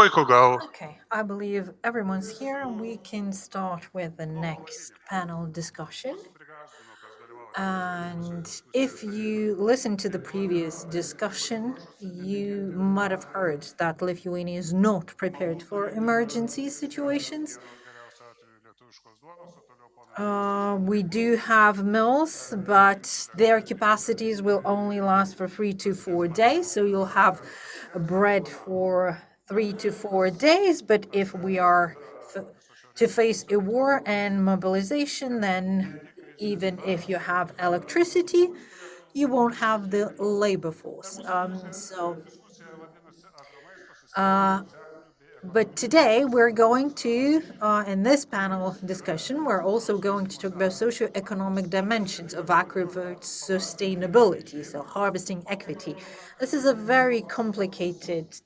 Okay, I believe everyone's here. We can start with the next panel discussion. And if you listen to the previous discussion, you might have heard that Lithuania is not prepared for emergency situations. We do have mills, but their capacities will only last for 3 to 4 days. So you'll have bread for 3 to 4 days. But if we are to face a war and mobilization, then even if you have electricity, you won't have the labor force. But today we're going to, in this panel discussion, we're also going to talk about socio-economic dimensions of agrifood sustainability, so harvesting equity. This is a very complicated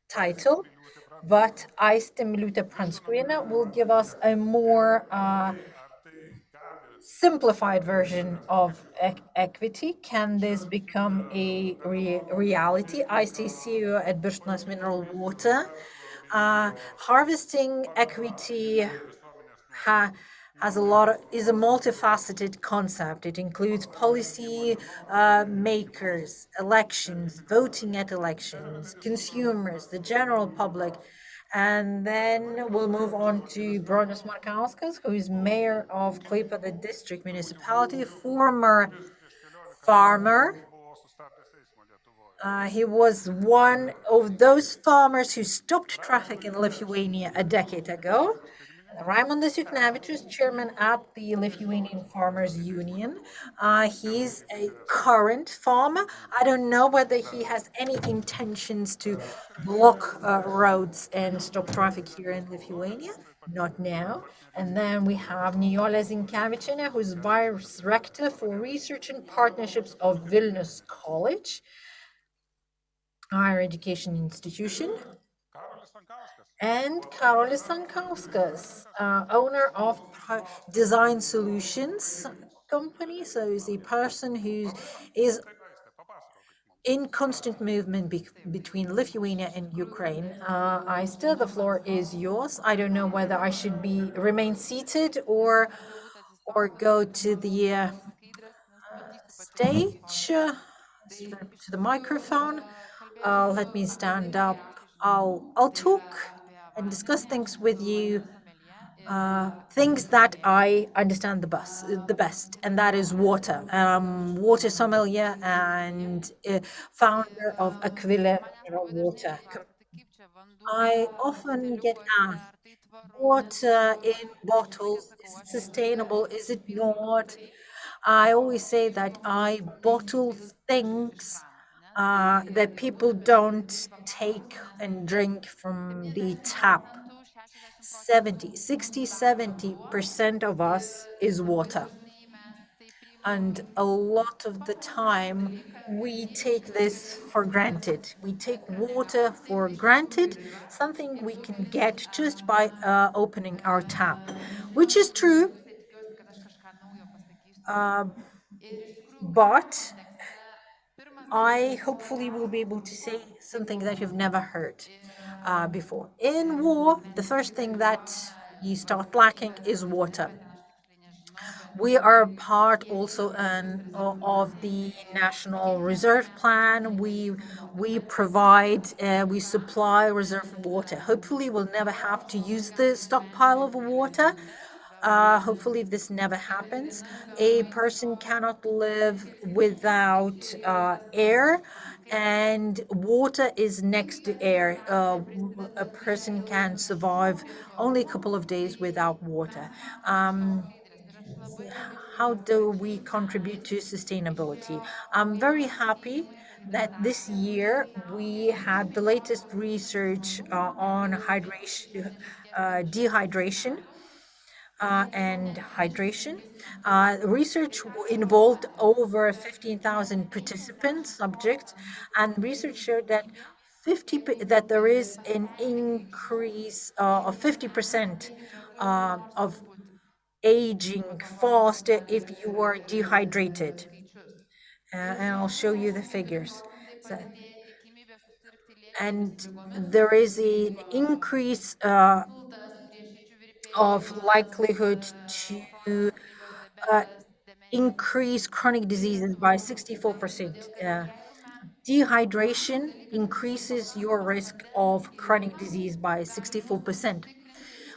title, but Aiste Milute Pranskrina will give us a more simplified version of equity. Can this become a reality? ICCU at Bushnas Mineral Water. Harvesting equity has a lot of, is a multifaceted concept. It includes policy makers, elections, voting at elections, consumers, the general public. And then we'll move on to Bronius Markauskas, who is mayor of Klaipėda District Municipality, former farmer. He was one of those farmers who stopped traffic in Lithuania a decade ago. Raimondas Juknevičius, chairman at the Lithuanian Farmers Union. He's a current farmer. I don't know whether he has any intentions to block roads and stop traffic here in Lithuania. Not now. And then we have Nijolė Zinkevičienė, who's vice rector for research and partnerships of Vilnius College, higher education institution. And Karolis Sankauskas, owner of Design Solutions company. So he's a person who is in constant movement between Lithuania and Ukraine. I still, the floor is yours. I don't know whether I should remain seated or go to the stage, to the microphone. Let me stand up. I'll talk and discuss things with you, things that I understand the best, and that is water. Water sommelier and founder of Aquila Mineral Water. I often get asked, water in bottles, is it sustainable? Is it not? I always say that I bottle things that people don't take and drink from the tap. 70% of us is water. And a lot of the time, we take this for granted. We take water for granted, something we can get just by opening our tap, which is true. But I hopefully will be able to say something that you've never heard before. In war, the first thing that you start lacking is water. We are part also of the National Reserve Plan. We provide, we supply reserve water. Hopefully, we'll never have to use the stockpile of water. Hopefully, this never happens. A person cannot live without air, and water is next to air. A person can survive only a couple of days without water. How do we contribute to sustainability? I'm very happy that this year we had the latest research on hydration, dehydration and hydration. Research involved over 15,000 participants, subjects, and research showed that that there is an increase of 50% of aging faster if you are dehydrated. And I'll show you the figures. So, and there is an increase of likelihood to uh, increase chronic diseases by 64%. Dehydration increases your risk of chronic disease by 64%,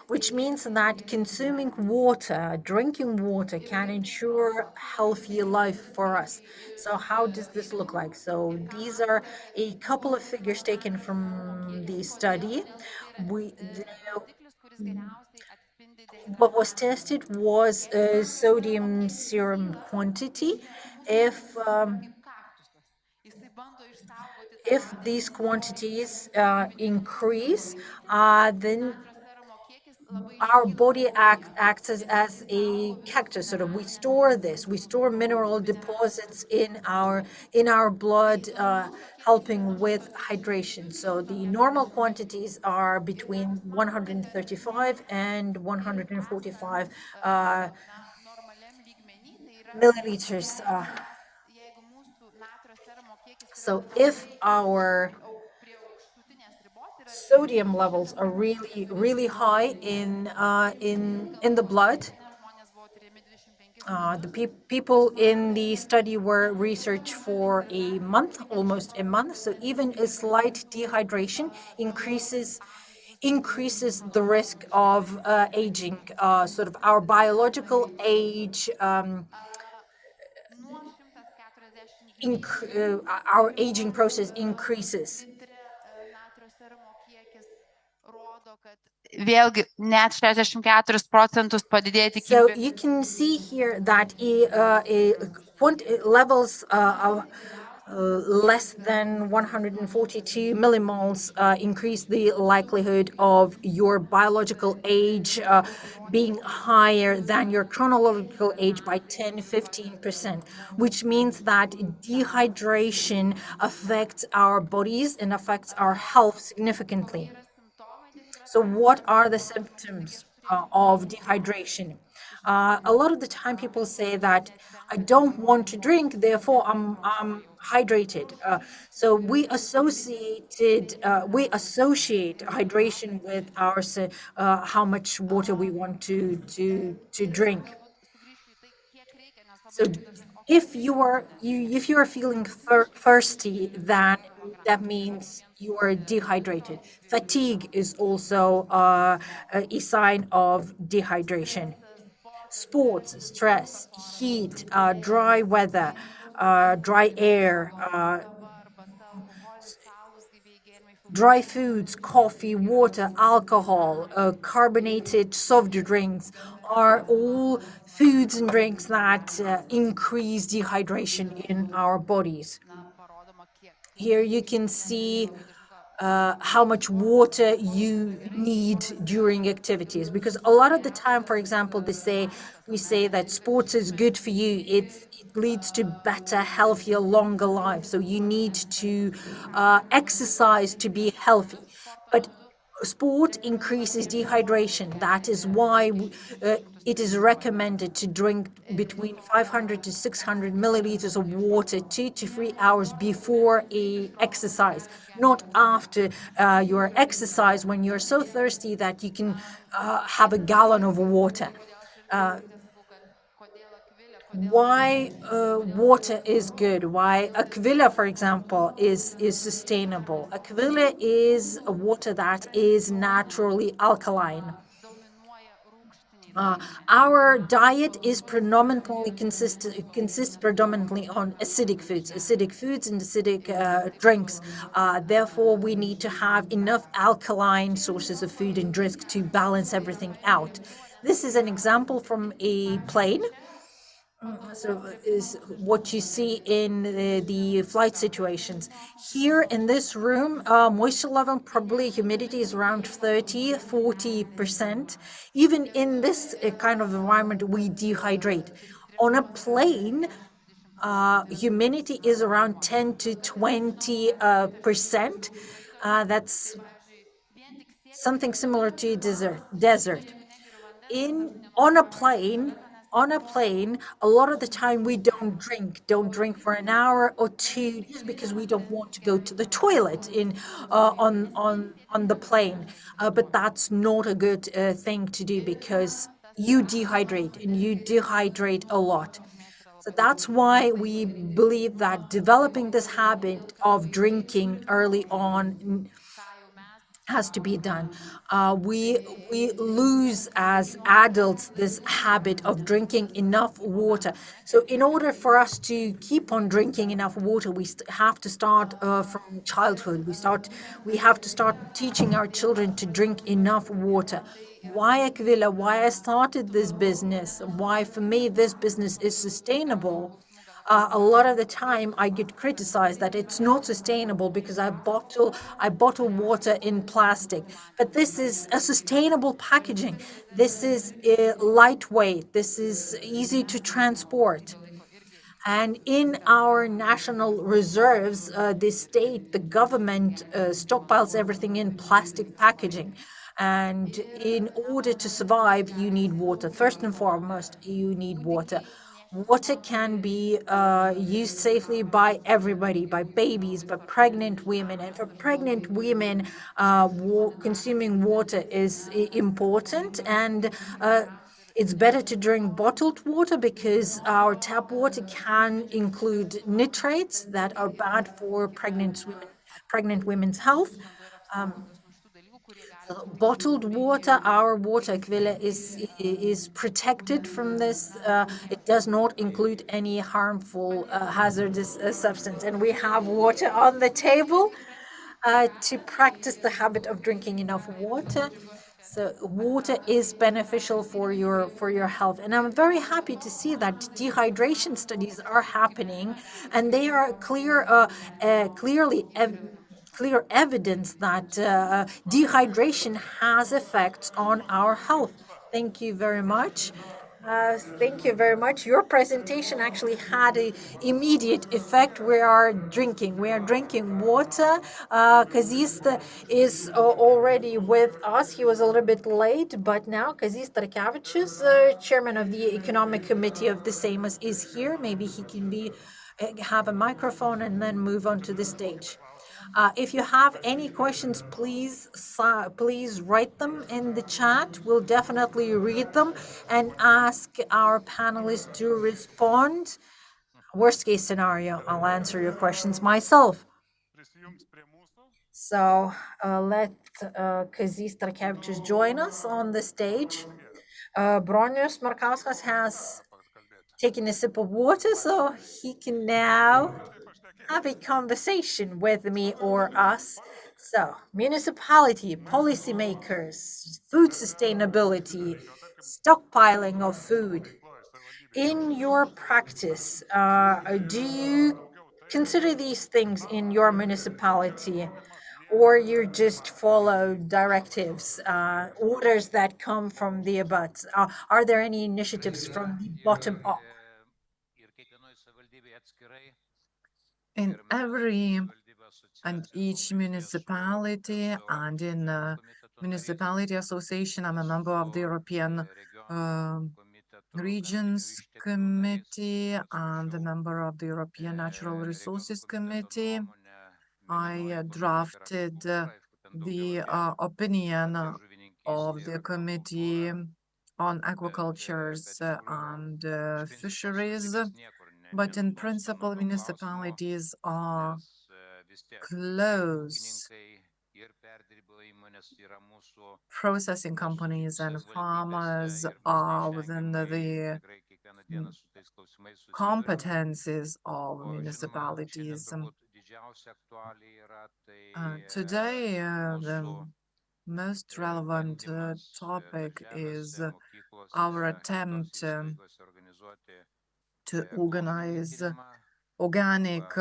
which means that consuming water, drinking water, can ensure healthier life for us. So how does this look like? So these are a couple of figures taken from the study. We the, what was tested was sodium serum quantity. If if these quantities increase, then our body acts as a cactus. Sort of, we store this. We store mineral deposits in our blood, helping with hydration. So the normal quantities are between 135 and 145 milliliters. So if our sodium levels are really high in the blood, the people in the study were researched for a month, almost a month. So even a slight dehydration increases the risk of aging. Sort of our biological age, our aging process increases. Vėlgi, net 64% padidėja So tikimybė. you can see here that levels of less than 142 millimoles increase the likelihood of your biological age being higher than your chronological age by 10-15%, which means that dehydration affects our bodies and affects our health significantly. So what are the symptoms of dehydration? A lot of the time people say that I don't want to drink, therefore I'm hydrated. So we associate hydration with how much water we want to drink. So if you are feeling thirsty, then that means you are dehydrated. Fatigue is also a sign of dehydration. Sports, stress, heat, dry weather, dry air, dry foods, coffee, water, alcohol, carbonated soft drinks are all foods and drinks that increase dehydration in our bodies. Here you can see how much water you need during activities, because a lot of the time, for example, we say that sports is good for you. It leads to better, healthier, longer lives. So you need to exercise to be healthy, but sport increases dehydration. That is why it is recommended to drink between 500 to 600 milliliters of water 2 to 3 hours before a exercise, not after your exercise when you're so thirsty that you can have a gallon of water. Why water is good, why Aquila, for example, is sustainable. Aquila is a water that is naturally alkaline. Our diet is predominantly consists predominantly on acidic foods and acidic drinks. Therefore, we need to have enough alkaline sources of food and drink to balance everything out. This is an example from a plane. So is what you see in the flight situations. Here in this room, moisture level, probably humidity is around 30-40%. Even in this kind of environment, we dehydrate. On a plane, humidity is around 10-20%. That's something similar to desert. On a plane, on a plane, a lot of the time we don't drink for an hour or two, just because we don't want to go to the toilet in on the plane. But that's not a good thing to do, because you dehydrate, and you dehydrate a lot. So that's why we believe that developing this habit of drinking early on has to be done. We lose as adults this habit of drinking enough water. So in order for us to keep on drinking enough water, we have to start from childhood. We have to start teaching our children to drink enough water. Why, Aquila? Why I started this business? Why for me this business is sustainable? A lot of the time I get criticized that it's not sustainable because I bottle water in plastic. But this is a sustainable packaging. This is lightweight. This is easy to transport. And in our national reserves, the state, the government stockpiles everything in plastic packaging. And in order to survive, you need water. First and foremost, you need water. Water can be used safely by everybody, by babies, by pregnant women. And for pregnant women, consuming water is important. And it's better to drink bottled water, because our tap water can include nitrates that are bad for pregnant women's health. Bottled water, our water, Aquila, is protected from this. It does not include any harmful hazardous substance, and we have water on the table to practice the habit of drinking enough water. So water is beneficial for your health, and I'm very happy to see that dehydration studies are happening, and they are clear evidence that dehydration has effects on our health. Thank you very much. Thank you very much. Your presentation actually had a immediate effect. We are drinking water. Kazista is already with us. He was a little bit late, but now Kazis Tarkevičius, chairman of the economic committee of the Seimas, is here. Maybe he can have a microphone and then move on to the stage. If you have any questions, please write them in the chat. We'll definitely read them and ask our panelists to respond. Worst case scenario, I'll answer your questions myself. So let Kazis Starkevičius join us on the stage. Bronius Markauskas has taken a sip of water, so he can now have a conversation with me or us. So, municipality, policymakers, food sustainability, stockpiling of food. In your practice, do you consider these things in your municipality, or you just follow directives, orders that come from the above? Are there any initiatives from the bottom up? In every and each municipality and in municipality association, I'm a member of the European Regions Committee and a member of the European Natural Resources Committee. I drafted the opinion of the committee on aquacultures and fisheries, but in principle, municipalities are close. Processing companies and farmers are within the competencies of municipalities. Today, the most relevant topic is our attempt to organize organic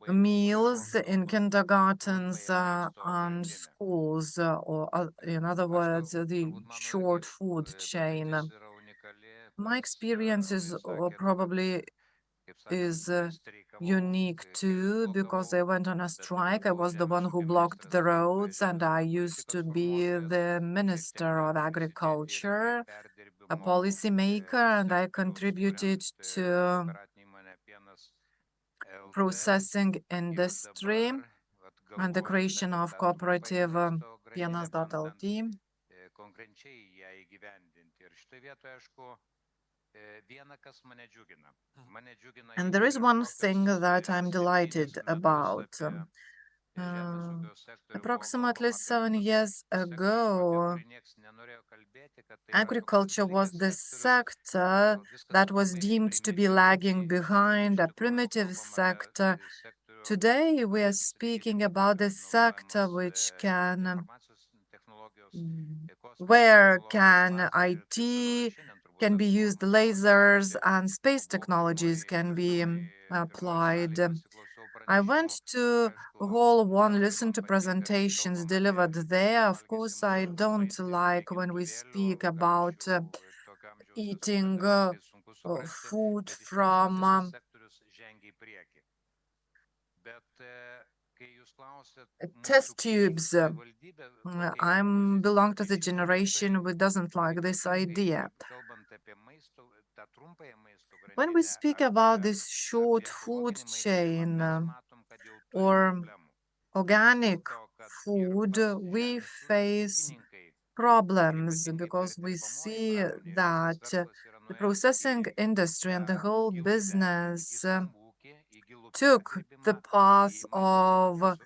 meals in kindergartens and schools, or in other words, the short food chain. My experience is probably unique too, because I went on a strike. I was the one who blocked the roads, and I used to be the Minister of Agriculture. a policymaker, and I contributed to processing industry and the creation of cooperative Pienas.lt. And there is one thing that I'm delighted about. Approximately 7 years ago, agriculture was the sector that was deemed to be lagging behind, a primitive sector. Today, we are speaking about the sector where can IT can be used, lasers and space technologies can be applied. I went to Hall 1, listened to presentations delivered there. Of course, I don't like when we speak about eating food from test tubes. I belong to the generation who doesn't like this idea. When we speak about this short food chain or organic food, we face problems because we see that the processing industry and the whole business took the path of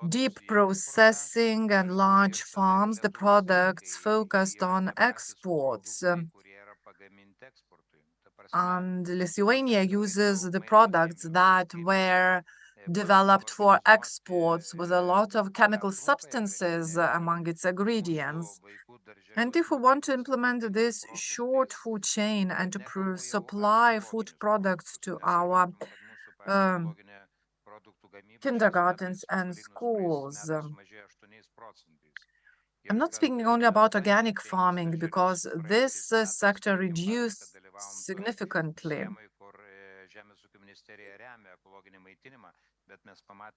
deep processing and large farms. The products focused on exports. And Lithuania uses the products that were developed for exports with a lot of chemical substances among its ingredients. And if we want to implement this short food chain and to supply food products to our kindergartens and schools, I'm not speaking only about organic farming because this sector reduced significantly.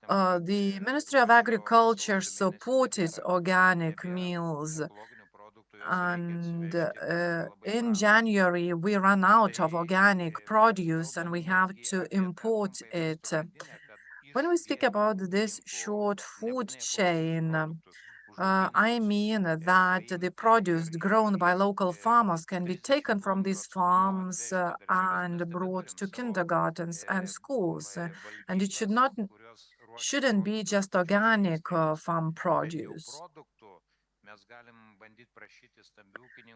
The Ministry of Agriculture supported organic meals, and in January we ran out of organic produce and we have to import it. When we speak about this short food chain, I mean that the produce grown by local farmers can be taken from these farms and brought to kindergartens and schools. And it shouldn't be just organic farm produce.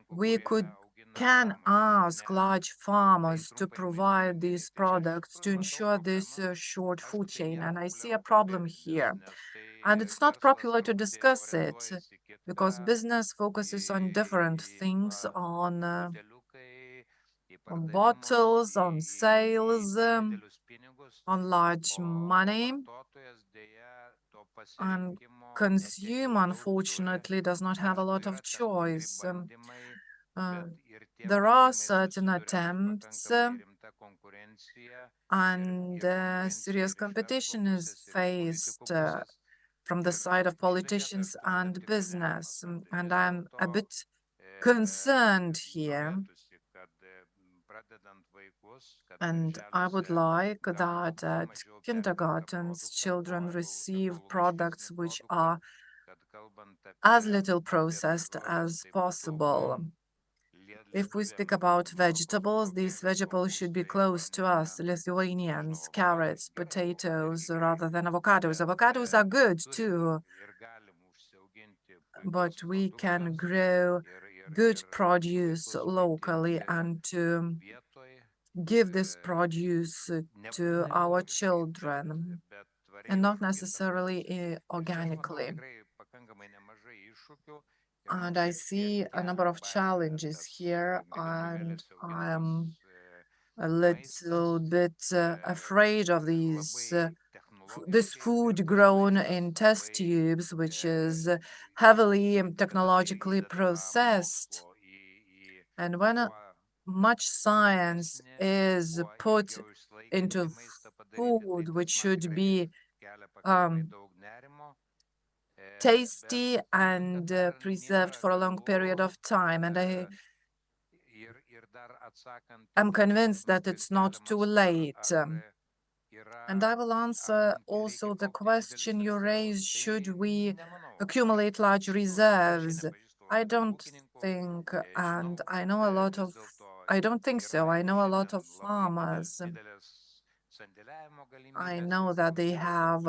We can ask large farmers to provide these products to ensure this short food chain. And I see a problem here. And it's not popular to discuss it because business focuses on different things, on bottles, on sales, on large money. And consumer, unfortunately, does not have a lot of choice. Uh, there are certain attempts, and serious competition is faced from the side of politicians and business. And I'm a bit concerned here. And I would like that at kindergartens, children receive products which are as little processed as possible. If we speak about vegetables, these vegetables should be close to us, Lithuanians, carrots, potatoes, rather than avocados. Avocados are good too, but we can grow good produce locally and to give this produce to our children and not necessarily organically. And I see a number of challenges here, and I'm a little bit afraid of this food grown in test tubes, which is heavily technologically processed. And when much science is put into food, which should be tasty and preserved for a long period of time, and I'm convinced that it's not too late. And I will answer also the question you raised, should we accumulate large reserves? I don't think, and I don't think so. I know a lot of farmers. I know that they have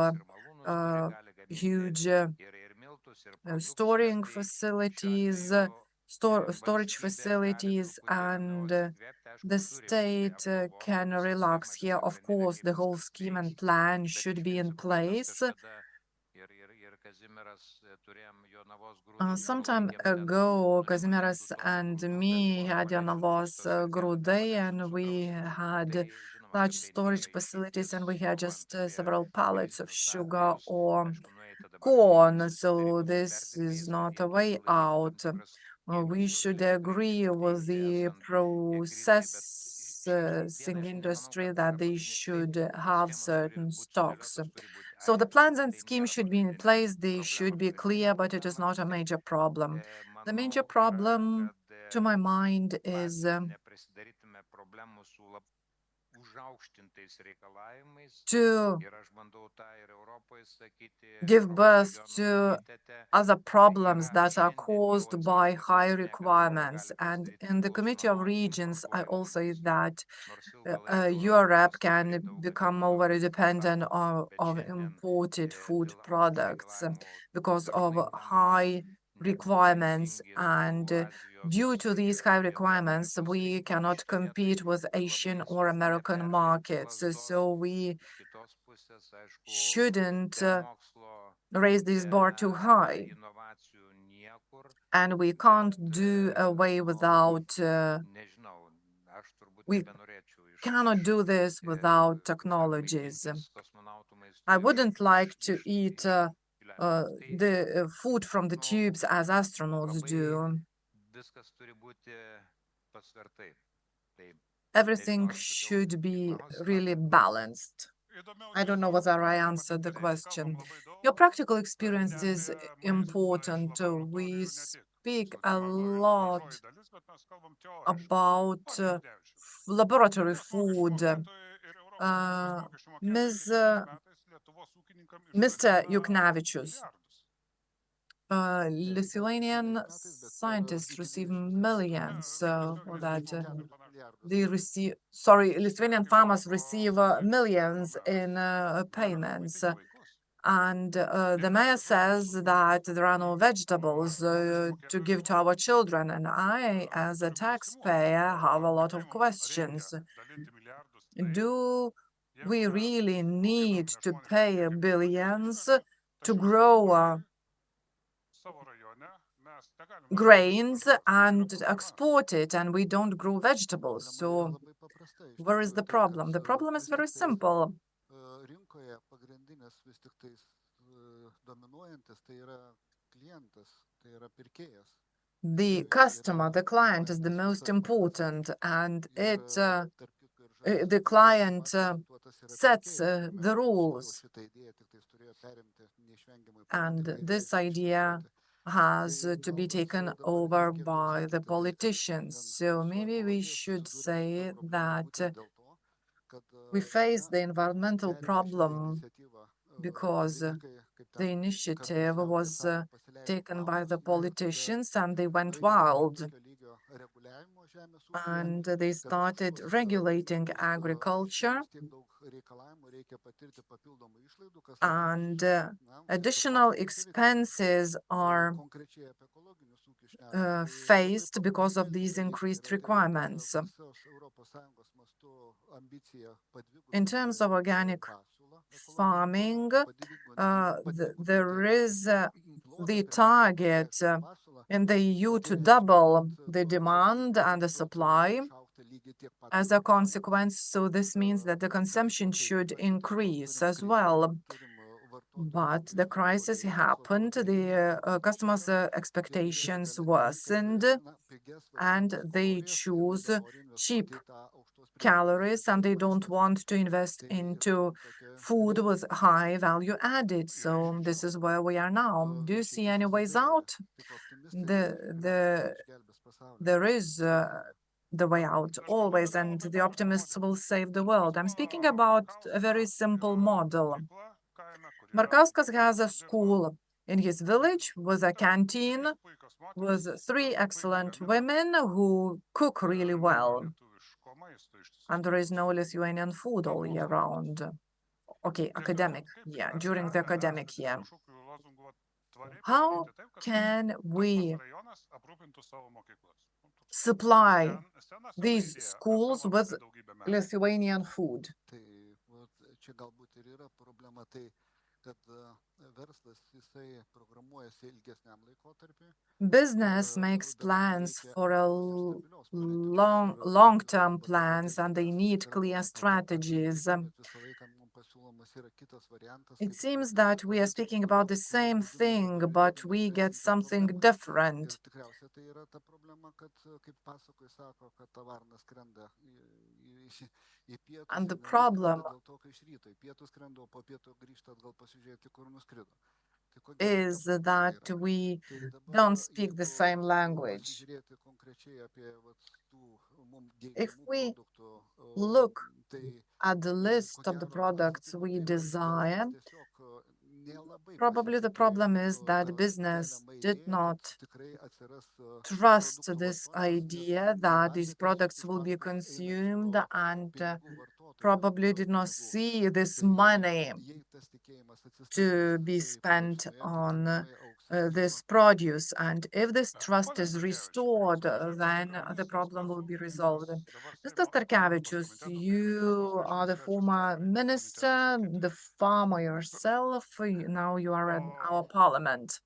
huge storing facilities, storage facilities, and the state can relax here. Of course, the whole scheme and plan should be in place. Some time ago, Kazimieras and me had Jonavos grūdai, and we had large storage facilities, and we had just several pallets of sugar or corn. So this is not a way out. We should agree with the processing industry that they should have certain stocks. So the plans and schemes should be in place, they should be clear, but it is not a major problem. The major problem, to my mind, is to give birth to other problems that are caused by high requirements. And in the Committee of Regions, I also say that Europe can become over dependent of imported food products because of high requirements. And due to these high requirements, we cannot compete with Asian or American markets. So we shouldn't raise this bar too high. And we can't do away without we cannot do this without technologies. I wouldn't like to eat the food from the tubes as astronauts do. Everything should be really balanced. I don't know whether I answered the question. Your practical experience is important. We speak a lot about laboratory food. Ms. Mr. Yuknavičius, Lithuanian scientists receive millions for that. They receive, sorry, Lithuanian farmers receive millions in payments. And the mayor says that there are no vegetables to give to our children. And I, as a taxpayer, have a lot of questions. Do we really need to pay billions to grow grains and export it, and we don't grow vegetables? So where is the problem? The problem is very simple. The customer, the client is the most important, and the client sets the rules. And this idea has to be taken over by the politicians. So maybe we should say that we face the environmental problem because the initiative was taken by the politicians and they went wild. And they started regulating agriculture, and additional expenses are faced because of these increased requirements. In terms of organic farming, there is the target in the EU to double the demand and the supply as a consequence. So this means that the consumption should increase as well. But the crisis happened, the customers' expectations worsened, and they choose cheap calories, and they don't want to invest into food with high value added. So this is where we are now. Do you see any ways out? There is the way out always, and the optimists will save the world. I'm speaking about a very simple model. Markauskas has a school in his village with a canteen with 3 excellent women who cook really well. And there is no Lithuanian food all year round. Okay, academic year, during the academic year. How can we supply these schools with Lithuanian food? Tai vat čia galbūt ir yra problema tai, kad verslas jisai programuojasi ilgesniam laikotarpiui. Business makes plans for a long-term plans, and they need clear strategies. Visą laiką mums pasiūlomas yra kitas variantas. It seems that we are speaking about the same thing, but we get something different. Ir tikriausiai tai yra ta problema, kad, kaip pasakoj sako, kad ta varna skrenda į pietus. And the problem Dėl to, kai iš ryto į pietus skrenda, o po pietų grįžta atgal pasižiūrėti, kur nuskrido. is that we don't speak the same language. If we look at the list of the products we desire, probably the problem is that business did not trust this idea that these products will be consumed, and probably did not see this money to be spent on this produce. And if this trust is restored, then the problem will be resolved. Mr. Starkevičius, you are the former minister, the farmer yourself. Now you are in our parliament.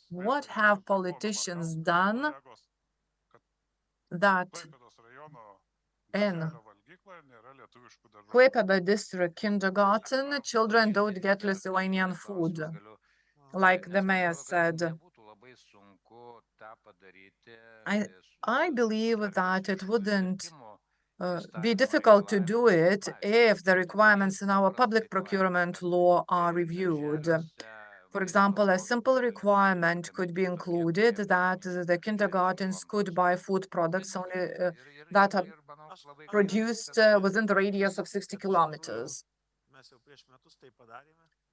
What have politicians done that in Klaipėda district kindergarten children don't get Lithuanian food? Like the mayor said, I believe that it wouldn't be difficult to do it if the requirements in our public procurement law are reviewed. For example, a simple requirement could be included that the kindergartens could buy food products only that are produced within the radius of 60 kilometers.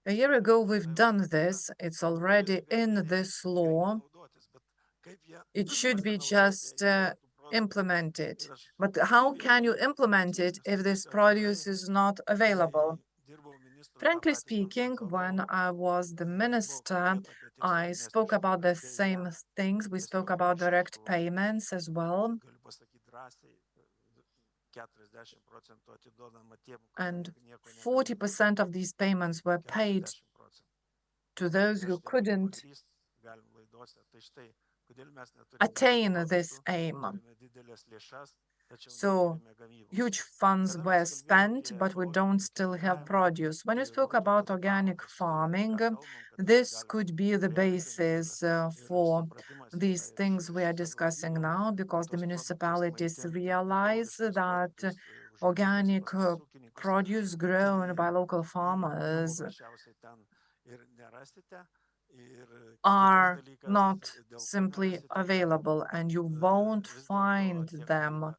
A year ago, we've done this. It's already in this law. It should be just implemented. But how can you implement it if this produce is not available? Frankly speaking, when I was the minister, I spoke about the same things. We spoke about direct payments as well. And 40% of these payments were paid to those who couldn't attain this aim. So huge funds were spent, but we don't still have produce. When you spoke about organic farming, this could be the basis for these things we are discussing now, because the municipalities realize that organic produce grown by local farmers are not simply available, and you won't find them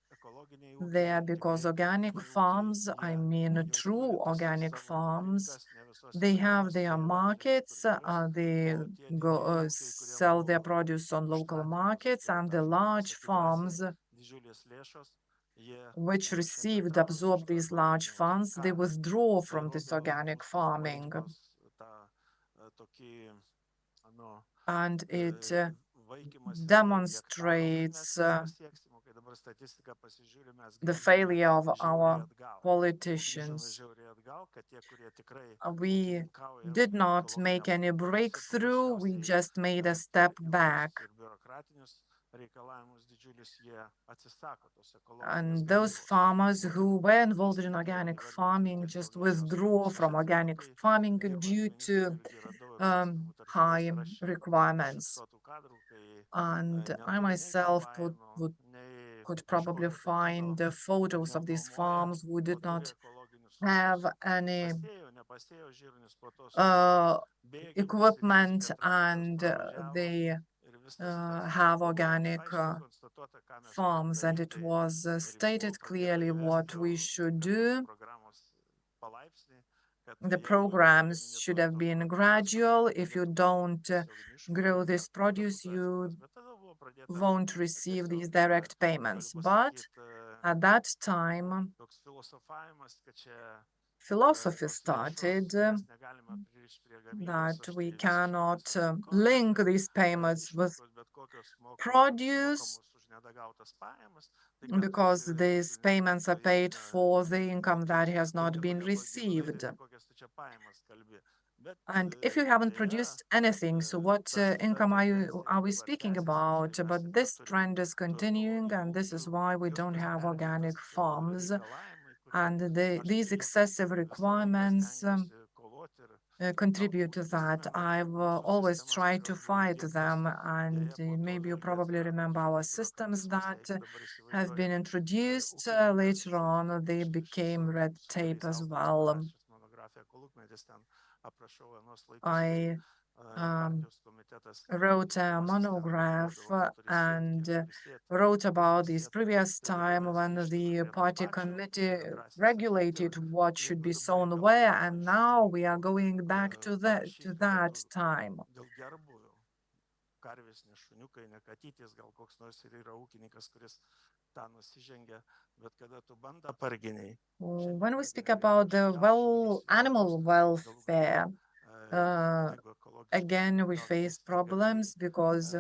there, because organic farms, I mean true organic farms, they have their markets, they go sell their produce on local markets, and the large farms which absorb these large funds, they withdraw from this organic farming. And it demonstrates the failure of our politicians. We did not make any breakthrough, we just made a step back. And those farmers who were involved in organic farming just withdraw from organic farming due to high requirements. And I myself could probably find photos of these farms who did not have any equipment, and they have organic farms, and it was stated clearly what we should do. The programs should have been gradual. If you don't grow this produce, you won't receive these direct payments. But at that time, philosophy started that we cannot link these payments with produce, because these payments are paid for the income that has not been received. And if you haven't produced anything, so what income are we speaking about? But this trend is continuing, and this is why we don't have organic farms. And these excessive requirements contribute to that. I've always tried to fight them, and maybe you probably remember our systems that have been introduced. Later on, they became red tape as well. I wrote a monograph and wrote about this previous time when the party committee regulated what should be sown where, and now we are going back to that time. When we speak about the animal welfare, again, we face problems because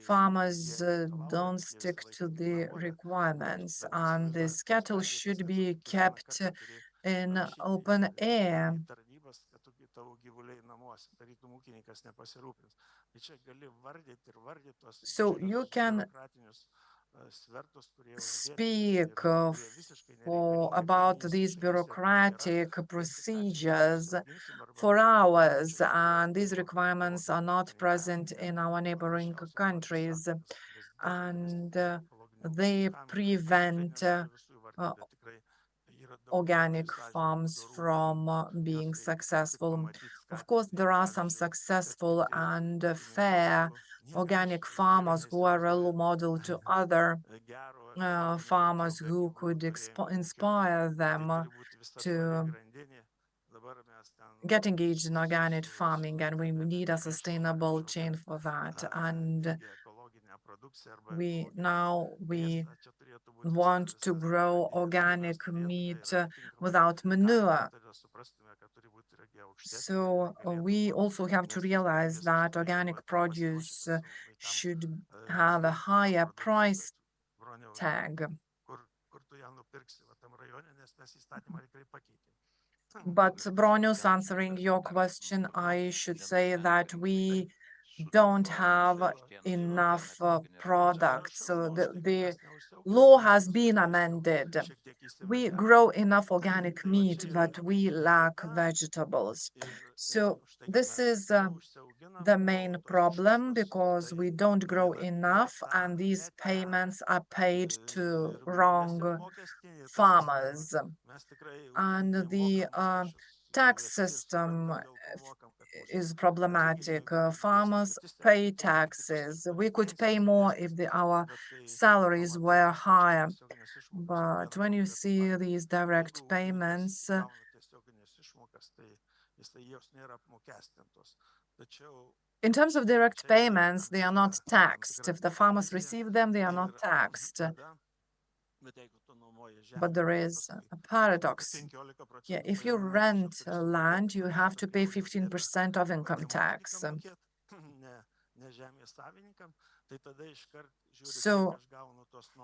farmers don't stick to the requirements, and the cattle should be kept in open air. So you can speak about these bureaucratic procedures for hours, and these requirements are not present in our neighboring countries, and they prevent organic farms from being successful. Of course, there are some successful and fair organic farmers who are a role model to other farmers who could inspire them to get engaged in organic farming, and we need a sustainable chain for that. And we want to grow organic meat without manure. So we also have to realize that organic produce should have a higher price tag. But Bronius, answering your question, I should say that we don't have enough products. So the law has been amended. We grow enough organic meat, but we lack vegetables. So this is the main problem, because we don't grow enough, and these payments are paid to wrong farmers. And the tax system is problematic. Farmers pay taxes. We could pay more if our salaries were higher. But when you see these direct payments, in terms of direct payments, they are not taxed. If the farmers receive them, they are not taxed. But there is a paradox. Yeah, if you rent land, you have to pay 15% of income tax. So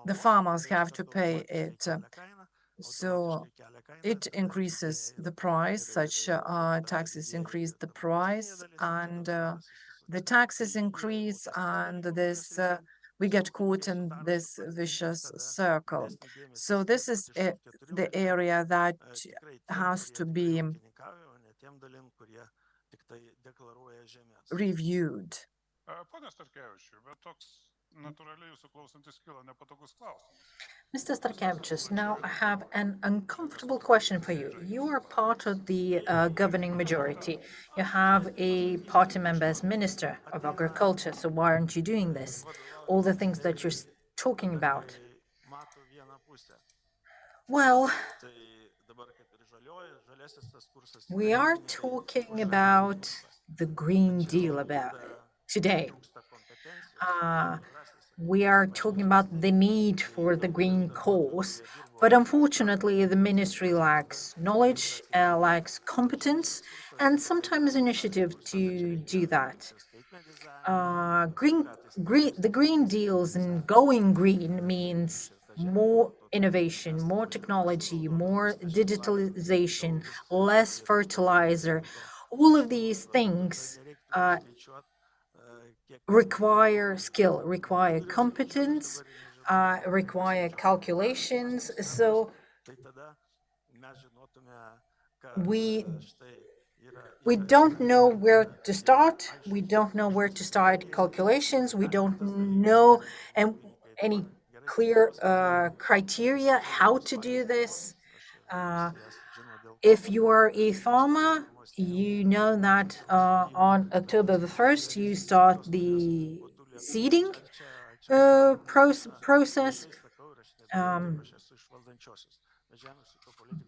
the farmers have to pay it. So it increases the price. Such taxes increase the price, and the taxes increase, and this we get caught in this vicious circle. So this is the area that has to be reviewed. Mr. Starkevičius, now I have an uncomfortable question for you. You are part of the governing majority. You have a party member as Minister of Agriculture, so why aren't you doing this? All the things that you're talking about. Well, we are talking about the Green Deal about today. We are talking about the need for the green course, but unfortunately, the ministry lacks knowledge, lacks competence, and sometimes initiative to do that. The Green Deals and going green means more innovation, more technology, more digitalization, less fertilizer. All of these things require skill, require competence, require calculations. So we we don't know where to start. We don't know where to start calculations. We don't know any clear criteria how to do this. If you are a farmer, you know that on October the 1st, you start the seeding process.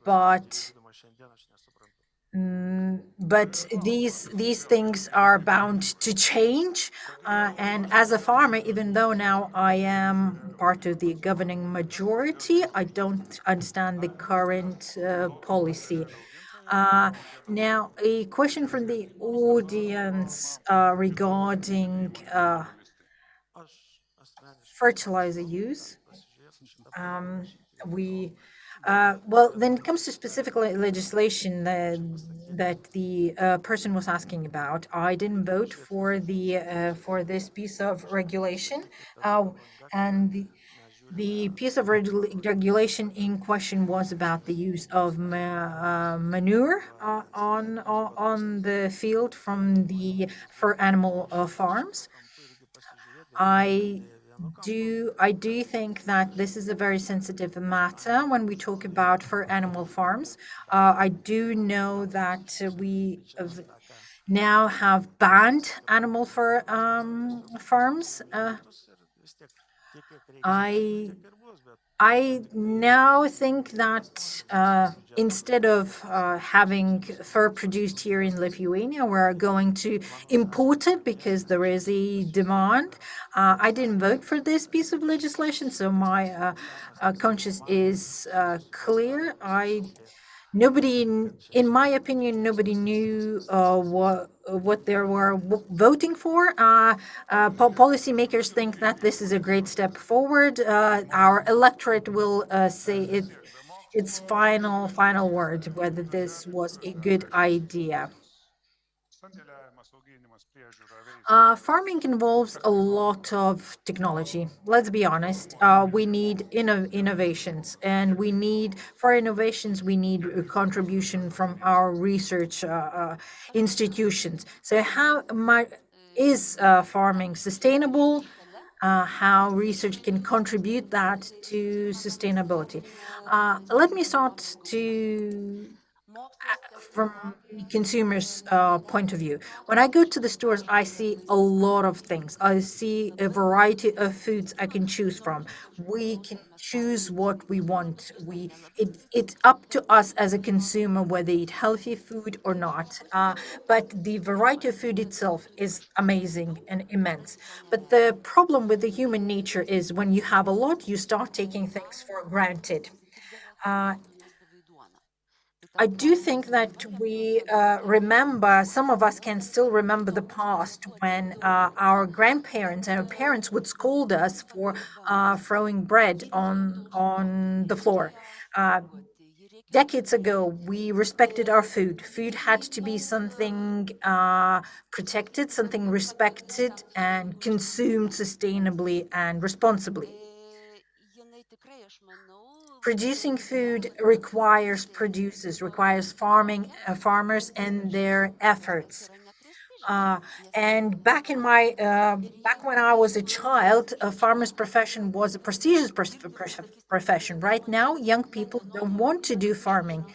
But but these things are bound to change. And as a farmer, even though now I am part of the governing majority, I don't understand the current policy. Now, a question from the audience regarding fertilizer use. We well, when it comes to specific legislation that the person was asking about, I didn't vote for this piece of regulation, and the piece of regulation in question was about the use of manure on the field from the for animal farms. I do think that this is a very sensitive matter when we talk about for animal farms. I do know that we now have banned animal fur farms. I now think that instead of having fur produced here in Lithuania, we're going to import it because there is a demand. I didn't vote for this piece of legislation, so my conscience is clear. Nobody, in my opinion, nobody knew what they were voting for. Policymakers think that this is a great step forward. Our electorate will say its final word whether this was a good idea. Farming involves a lot of technology. Let's be honest. We need innovations, and for innovations, we need a contribution from our research institutions. So, how much is farming sustainable? How research can contribute that to sustainability. Let me start from the consumer's point of view. When I go to the stores, I see a lot of things. I see a variety of foods I can choose from. We can choose what we want. It's up to us as a consumer whether eat healthy food or not. But the variety of food itself is amazing and immense. But the problem with the human nature is when you have a lot, you start taking things for granted. I do think that we remember, some of us can still remember the past when our grandparents and our parents would scold us for throwing bread on the floor. Decades ago, we respected our food. Food had to be something protected, something respected, and consumed sustainably and responsibly. Producing food requires producers, requires farmers and their efforts. Uh, and back when I was a child, a farmer's profession was a prestigious profession. Right now, young people don't want to do farming.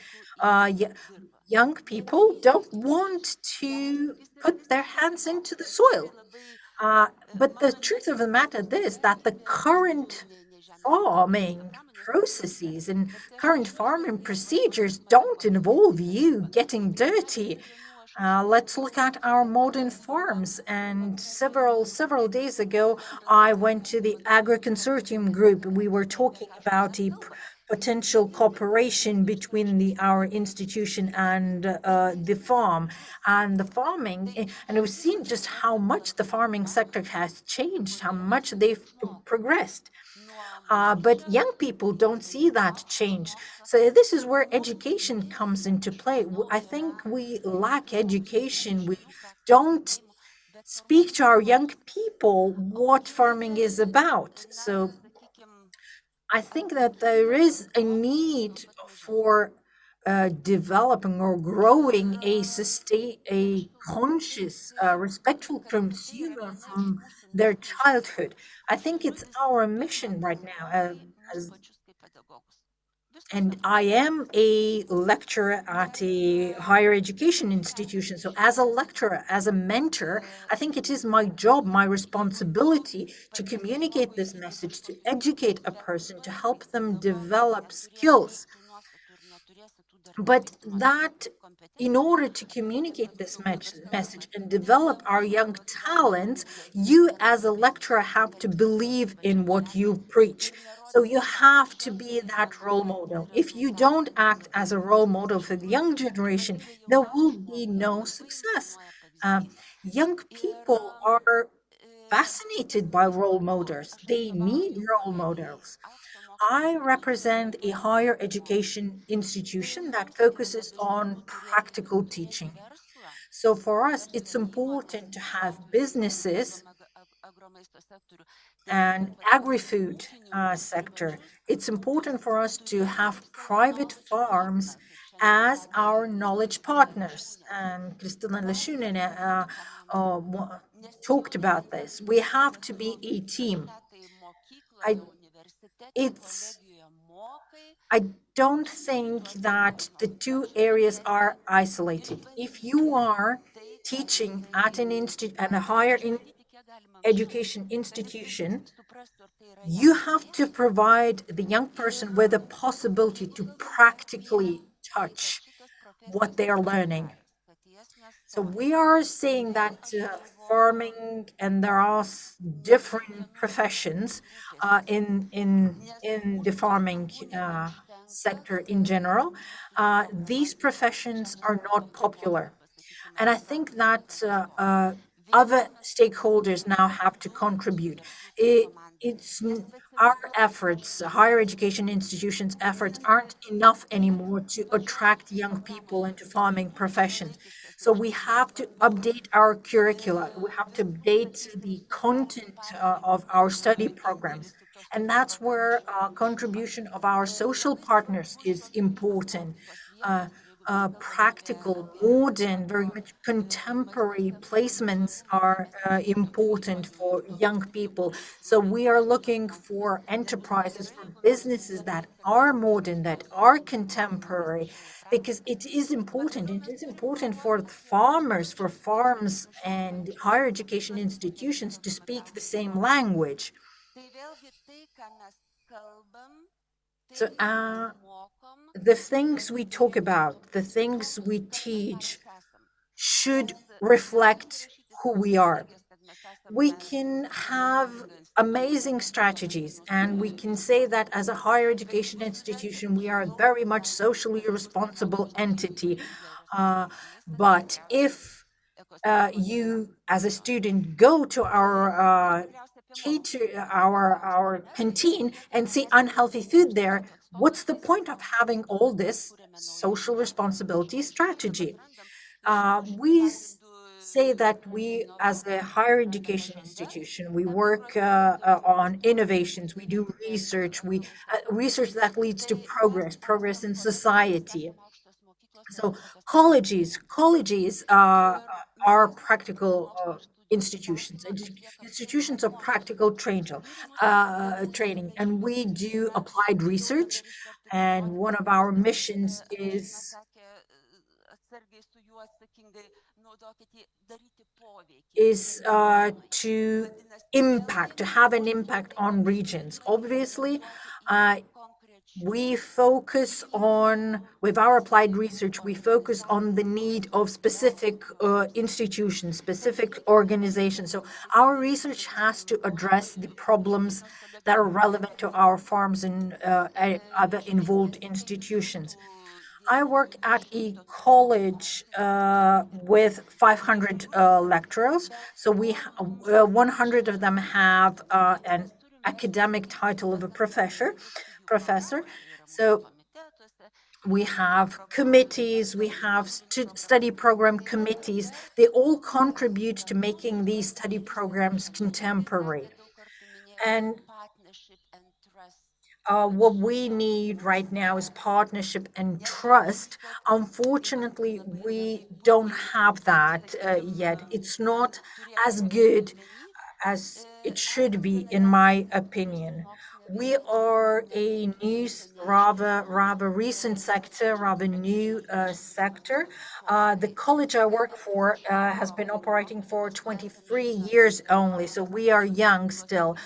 Young people don't want to put their hands into the soil. But the truth of the matter is that the current farming processes and current farming procedures don't involve you getting dirty. Let's look at our modern farms. And several days ago, I went to the Agri-Consortium group. We were talking about a potential cooperation between our institution and the farm and the farming. And it was seen just how much the farming sector has changed, how much they've progressed. But young people don't see that change. So this is where education comes into play. I think we lack education. We don't speak to our young people what farming is about. So I think that there is a need for developing or growing a conscious, respectful consumer from their childhood. I think it's our mission right now. As and I am a lecturer at a higher education institution. So, as a lecturer, as a mentor, I think it is my job, my responsibility to communicate this message, to educate a person, to help them develop skills. But that, in order to communicate this message and develop our young talents, you as a lecturer have to believe in what you preach. So you have to be that role model. If you don't act as a role model for the young generation, there will be no success. Young people are fascinated by role models. They need role models. I represent a higher education institution that focuses on practical teaching. So for us, it's important to have businesses and agri-food sector. It's important for us to have private farms as our knowledge partners. And Kristina Leshunen talked about this. We have to be a team. I, it's I don't think that the two areas are isolated. If you are teaching at at a higher education institution, you have to provide the young person with the possibility to practically touch what they are learning. So we are saying that farming, and there are different professions in the farming sector in general. These professions are not popular, and I think that other stakeholders now have to contribute. It's our efforts, higher education institutions' efforts aren't enough anymore to attract young people into farming professions. So we have to update our curricula. We have to update the content of our study programs. And that's where contribution of our social partners is important. Practical, modern, very much contemporary placements are important for young people. So we are looking for enterprises, for businesses that are modern, that are contemporary, because it is important. It is important for the farmers, for farms and higher education institutions to speak the same language. So the things we talk about, the things we teach should reflect who we are. We can have amazing strategies, and we can say that as a higher education institution, we are a very much socially responsible entity. But if you, as a student, go to our our canteen and see unhealthy food there, what's the point of having all this social responsibility strategy? We say that we, as a higher education institution, we work on innovations, we do research, we research that leads to progress in society. So colleges are practical institutions, institutions of practical training, and we do applied research. And one of our missions to to have an impact on regions. Obviously, we focus on, with our applied research, we focus on the need of specific institutions, specific organizations. So our research has to address the problems that are relevant to our farms and other involved institutions. I work at a college with 500 lecturers. So 100 of them have an academic title of a professor. So we have committees, we have study program committees. They all contribute to making these study programs contemporary. And what we need right now is partnership and trust. Unfortunately, we don't have that yet. It's not as good as it should be, in my opinion. We are a new, rather recent sector, rather new sector. The college I work for has been operating for 23 years only, so we are young still,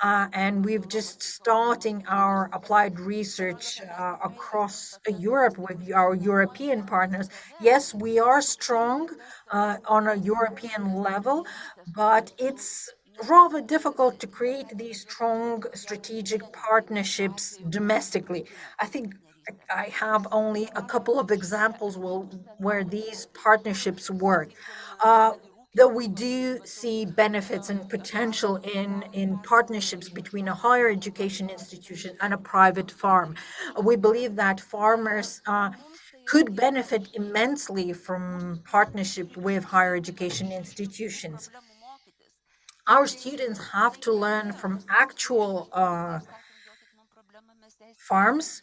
and we've just starting our applied research across Europe with our European partners. Yes, we are strong on a European level, but it's rather difficult to create these strong strategic partnerships domestically. I think I have only a couple of examples where these partnerships work. Though we do see benefits and potential in partnerships between a higher education institution and a private farm. We believe that farmers could benefit immensely from partnership with higher education institutions. Our students have to learn from actual farms,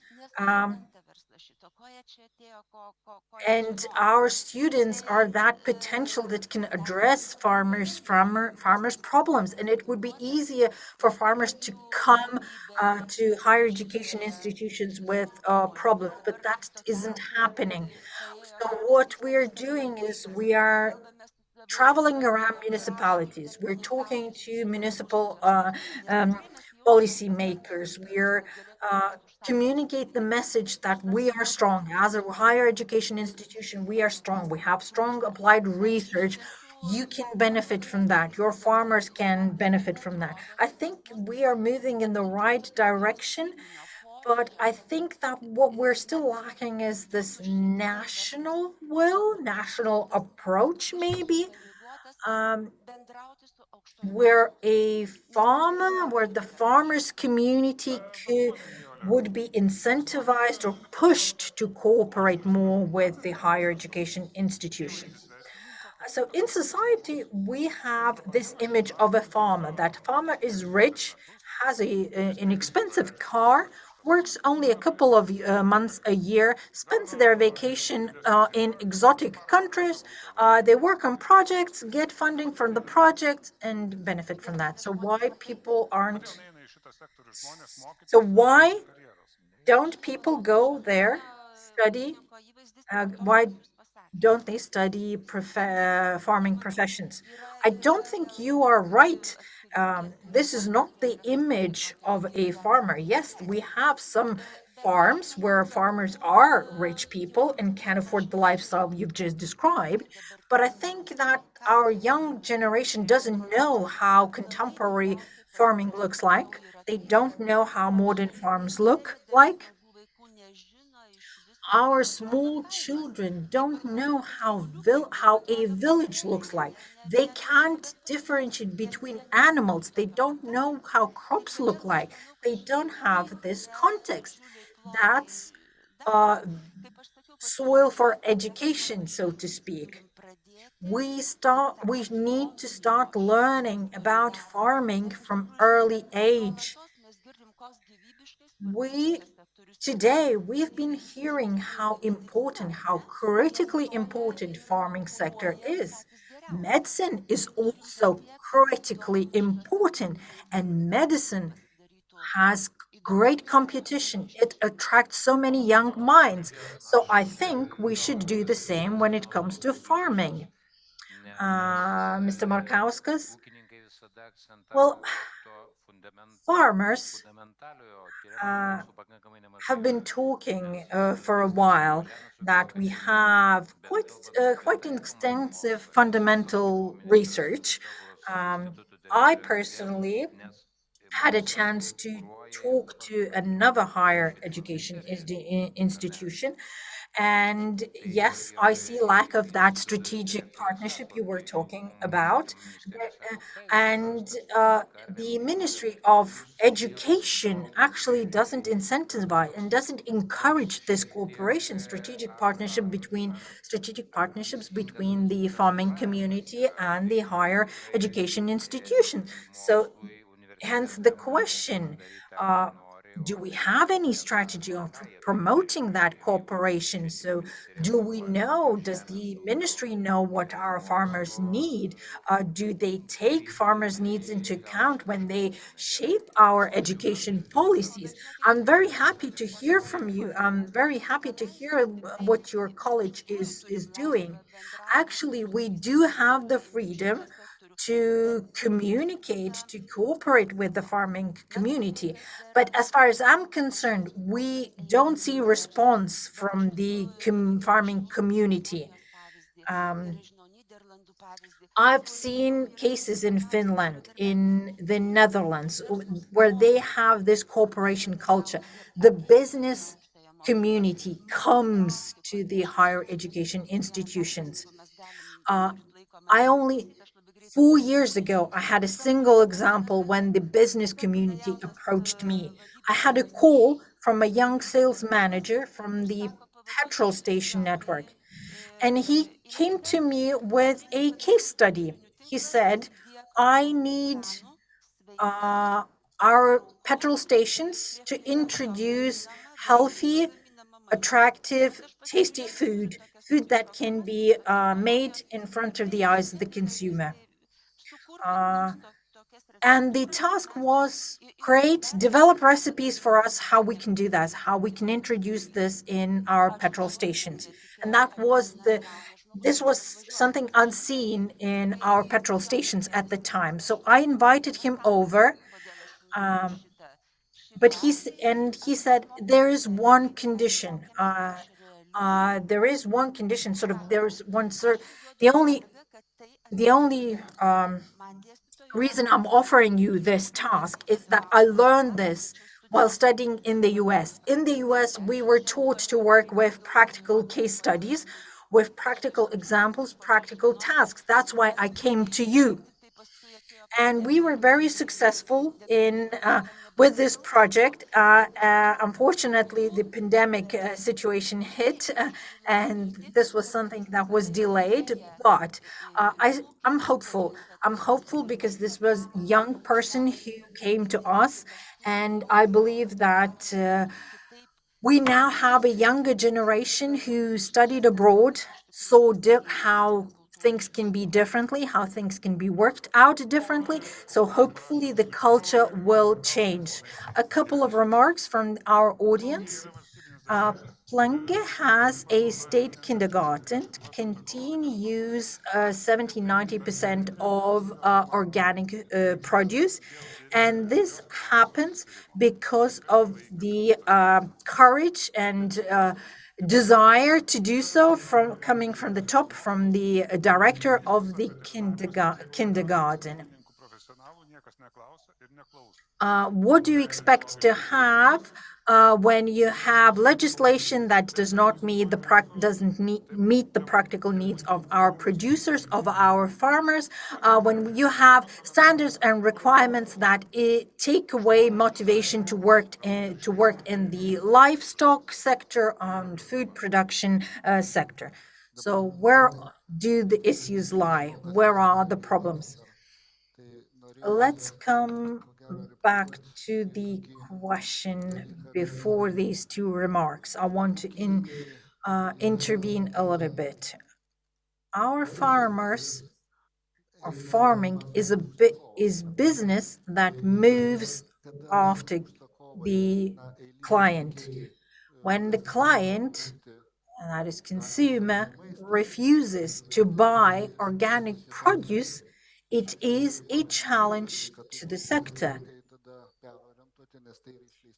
and our students are that potential that can address farmers problems, and it would be easier for farmers to come to higher education institutions with problems, but that isn't happening. So what we're doing is we are traveling around municipalities. We're talking to municipal policy makers. We're communicate the message that we are strong. As a higher education institution, we are strong. We have strong applied research. You can benefit from that. Your farmers can benefit from that. I think we are moving in the right direction, but I think that what we're still lacking is this national will, national approach, maybe, where where the farmers community would be incentivized or pushed to cooperate more with the higher education institutions. So in society, we have this image of a farmer, that farmer is rich, has an expensive car, works only a couple of months a year, spends their vacation in exotic countries. They work on projects, get funding from the project, and benefit from that. So why don't people go there, study? Why don't they study farming professions? I don't think you are right. This is not the image of a farmer. Yes, we have some farms where farmers are rich people and can afford the lifestyle you've just described. But I think that our young generation doesn't know how contemporary farming looks like. They don't know how modern farms look like. Our small children don't know how a village looks like. They can't differentiate between animals. They don't know how crops look like. They don't have this context. That's soil for education, so to speak. We need to start learning about farming from early age. We today we've been hearing how important, how critically important farming sector is. Medicine is also critically important, and medicine has great competition. It attracts so many young minds. So I think we should do the same when it comes to farming. Mr. Markauskas, well, farmers have been talking for a while that we have quite extensive fundamental research. I personally had a chance to talk to another higher education institution. And yes, I see lack of that strategic partnership you were talking about. And the Ministry of Education actually doesn't incentivize and doesn't encourage this cooperation, strategic partnerships between the farming community and the higher education institution. So hence the question, do we have any strategy of promoting that cooperation? So do we know, does the ministry know what our farmers need? Do they take farmers' needs into account when they shape our education policies? I'm very happy to hear from you. I'm very happy to hear what your college is doing. Actually, we do have the freedom to communicate, to cooperate with the farming community. But as far as I'm concerned, we don't see response from the farming community. I've seen cases in Finland, in the Netherlands, where they have this cooperation culture. The business community comes to the higher education institutions. I only 4 years ago, I had a single example when the business community approached me. I had a call from a young sales manager from the petrol station network, and he came to me with a case study. He said, I need our petrol stations to introduce healthy, attractive, tasty food that can be made in front of the eyes of the consumer. And the task was create, develop recipes for us how we can do that, how we can introduce this in our petrol stations. And this was something unseen in our petrol stations at the time. So I invited him over, but he said there is one condition. There is one condition. Sort of there is one the only reason I'm offering you this task is that I learned this while studying in the US. In the US, we were taught to work with practical case studies, with practical examples, practical tasks. That's why I came to you. And we were very successful in with this project. Unfortunately, the pandemic situation hit, and this was something that was delayed. But I'm hopeful. I'm hopeful because this was a young person who came to us, and I believe that we now have a younger generation who studied abroad, saw how things can be differently, how things can be worked out differently. So hopefully the culture will change. A couple of remarks from our audience. Plange has a state kindergarten. Canteen use 70-90% of organic produce. And this happens because of the courage and desire to do so from coming from the top, from the director of the kindergarten. What do you expect to have when you have legislation that does not meet meet the practical needs of our producers, of our farmers? When you have standards and requirements that take away motivation to work in the livestock sector and food production sector. So where do the issues lie? Where are the problems? Let's come back to the question before these two remarks. I want to intervene a little bit. Our farmers or farming is business that moves after the client. When the client, and that is consumer, refuses to buy organic produce, it is a challenge to the sector.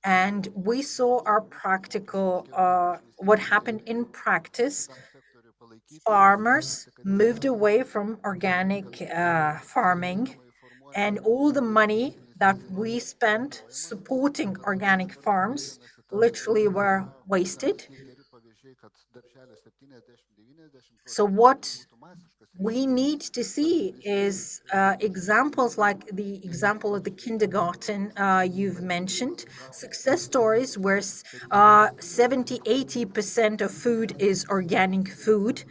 And we saw our practical, what happened in practice. Farmers moved away from organic farming, and all the money that we spent supporting organic farms literally were wasted. So what we need to see is examples like the example of the kindergarten you've mentioned, success stories where 70-80% of food is organic food.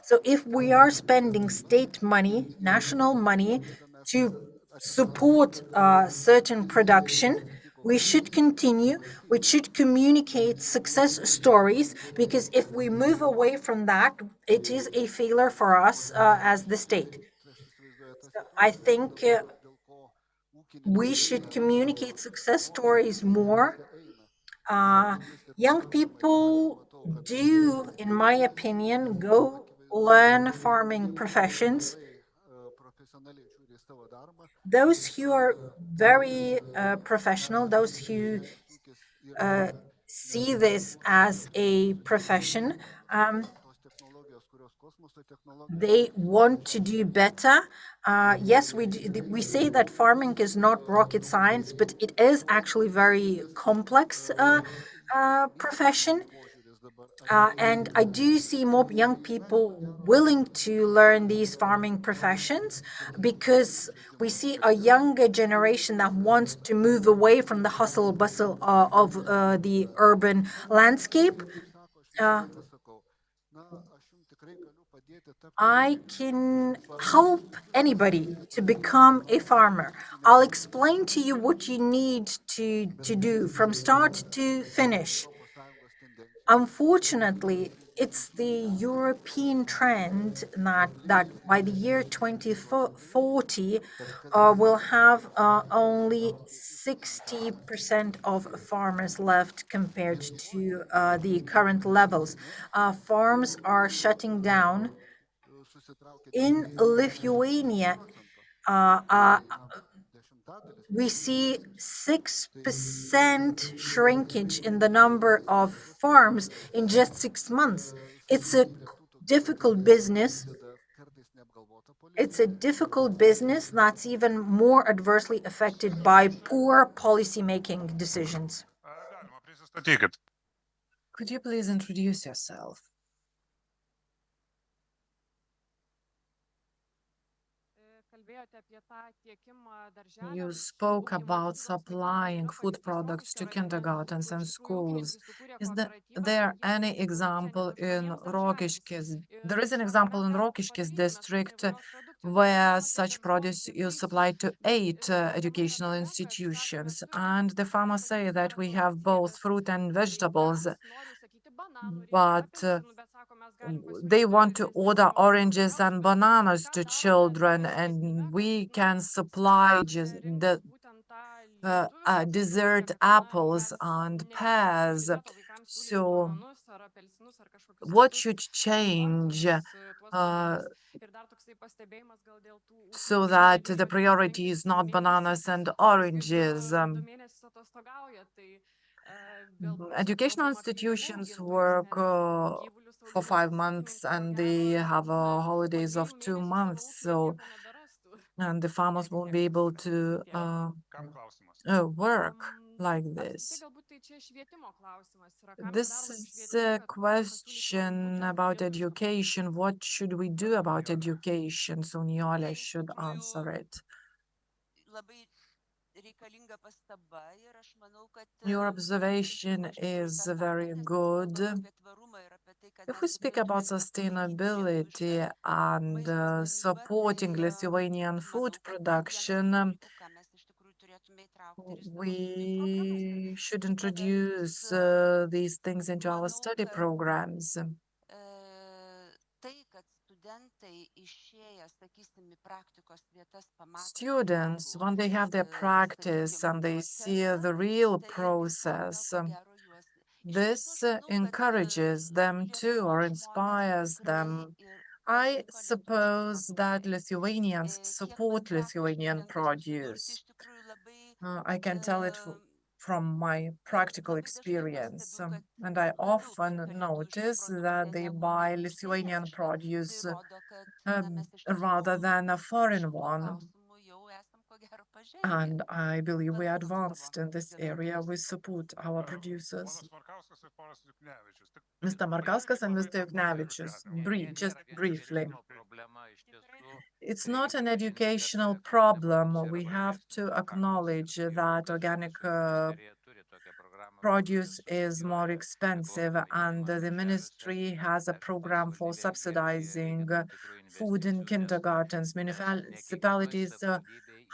So if we are spending state money, national money to support certain production, we should continue, we should communicate success stories, because if we move away from that, it is a failure for us as the state. So I think we should communicate success stories more. Young people do, in my opinion, go learn farming professions. Those who are very professional, those who see this as a profession, they want to do better. Yes, we say that farming is not rocket science, but it is actually very complex profession. And I do see more young people willing to learn these farming professions, because we see a younger generation that wants to move away from the hustle bustle of the urban landscape. I can help anybody to become a farmer. I'll explain to you what you need to do from start to finish. Unfortunately, it's the European trend that by the year 2040, we'll have only 60% of farmers left compared to the current levels. Farms are shutting down. In Lithuania, we see 6% shrinkage in the number of farms in just 6 months. It's a difficult business. It's a difficult business that's even more adversely affected by poor policy-making decisions. Could you please introduce yourself? You spoke about supplying food products to kindergartens and schools. Is there any example in Rokiškis? There is an example in Rokiškis district where such produce is supplied to 8 educational institutions, and the farmers say that we have both fruit and vegetables, but they want to order oranges and bananas to children, and we can supply just the dessert apples and pears. So what should change so that the priority is not bananas and oranges? Educational institutions work for 5 months, and they have holidays of 2 months, so and the farmers won't be able to work like this. This is a question about education. What should we do about education? So Nijolė should answer it. Your observation is very good. If we speak about sustainability and supporting Lithuanian food production, we should introduce these things into our study programs. Students, when they have their practice and they see the real process, this encourages them too or inspires them. I suppose that Lithuanians support Lithuanian produce. I can tell it from my practical experience. And I often notice that they buy Lithuanian produce rather than a foreign one. And I believe we advanced in this area. We support our producers. Mr. Markauskas and Mr. Juknevičius, just briefly. It's not an educational problem. We have to acknowledge that organic produce is more expensive, and the ministry has a program for subsidizing food in kindergartens. Municipalities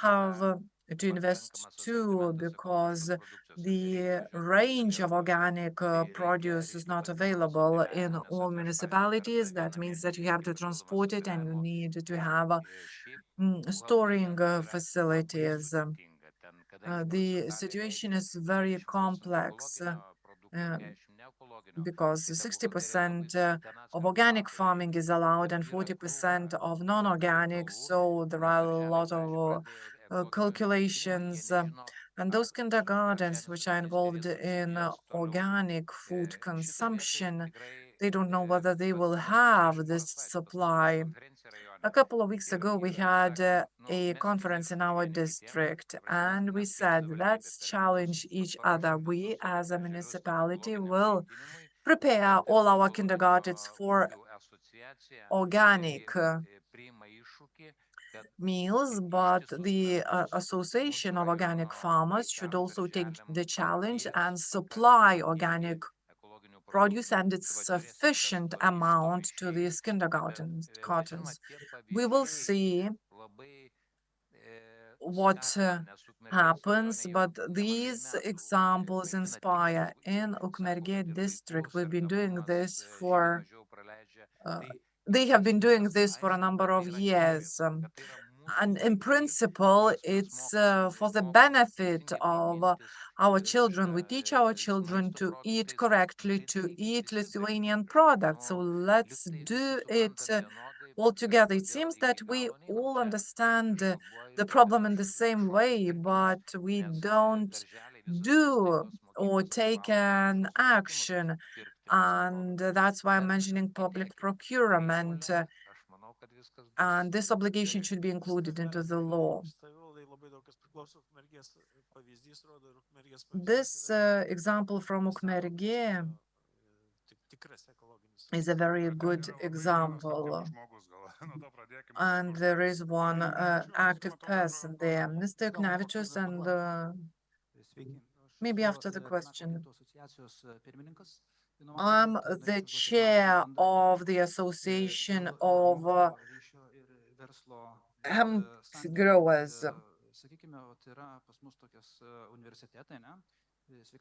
have to invest too, because the range of organic produce is not available in all municipalities. That means that you have to transport it and you need to have storing facilities. The situation is very complex because 60% of organic farming is allowed and 40% of non-organic. So there are a lot of calculations. And those kindergartens which are involved in organic food consumption, they don't know whether they will have this supply. A couple of weeks ago, we had a conference in our district, and we said, let's challenge each other. We, as a municipality, will prepare all our kindergartens for organic meals, but the Association of Organic Farmers should also take the challenge and supply organic produce and its sufficient amount to these kindergartens. We will see what happens, but these examples inspire. In Ukmergė district, we've been doing this for they have been doing this for a number of years. And in principle, it's for the benefit of our children. We teach our children to eat correctly, to eat Lithuanian products. So let's do it all together. It seems that we all understand the problem in the same way, but we don't do or take an action. And that's why I'm mentioning public procurement. And this obligation should be included into the law. This example from Ukmergė is a very good example. And there is one active person there, Mr. Juknevičius, and maybe after the question. I'm the chair of the Association of Hemp Growers.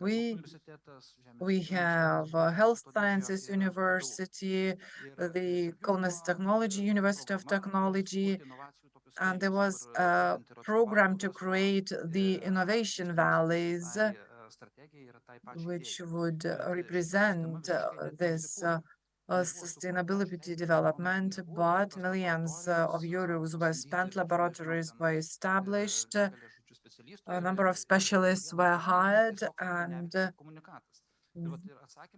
We have Health Sciences University, the Kaunas Technology University of Technology, and there was a program to create the innovation valleys, which would represent this sustainability development, but millions of euros were spent, laboratories were established, a number of specialists were hired, and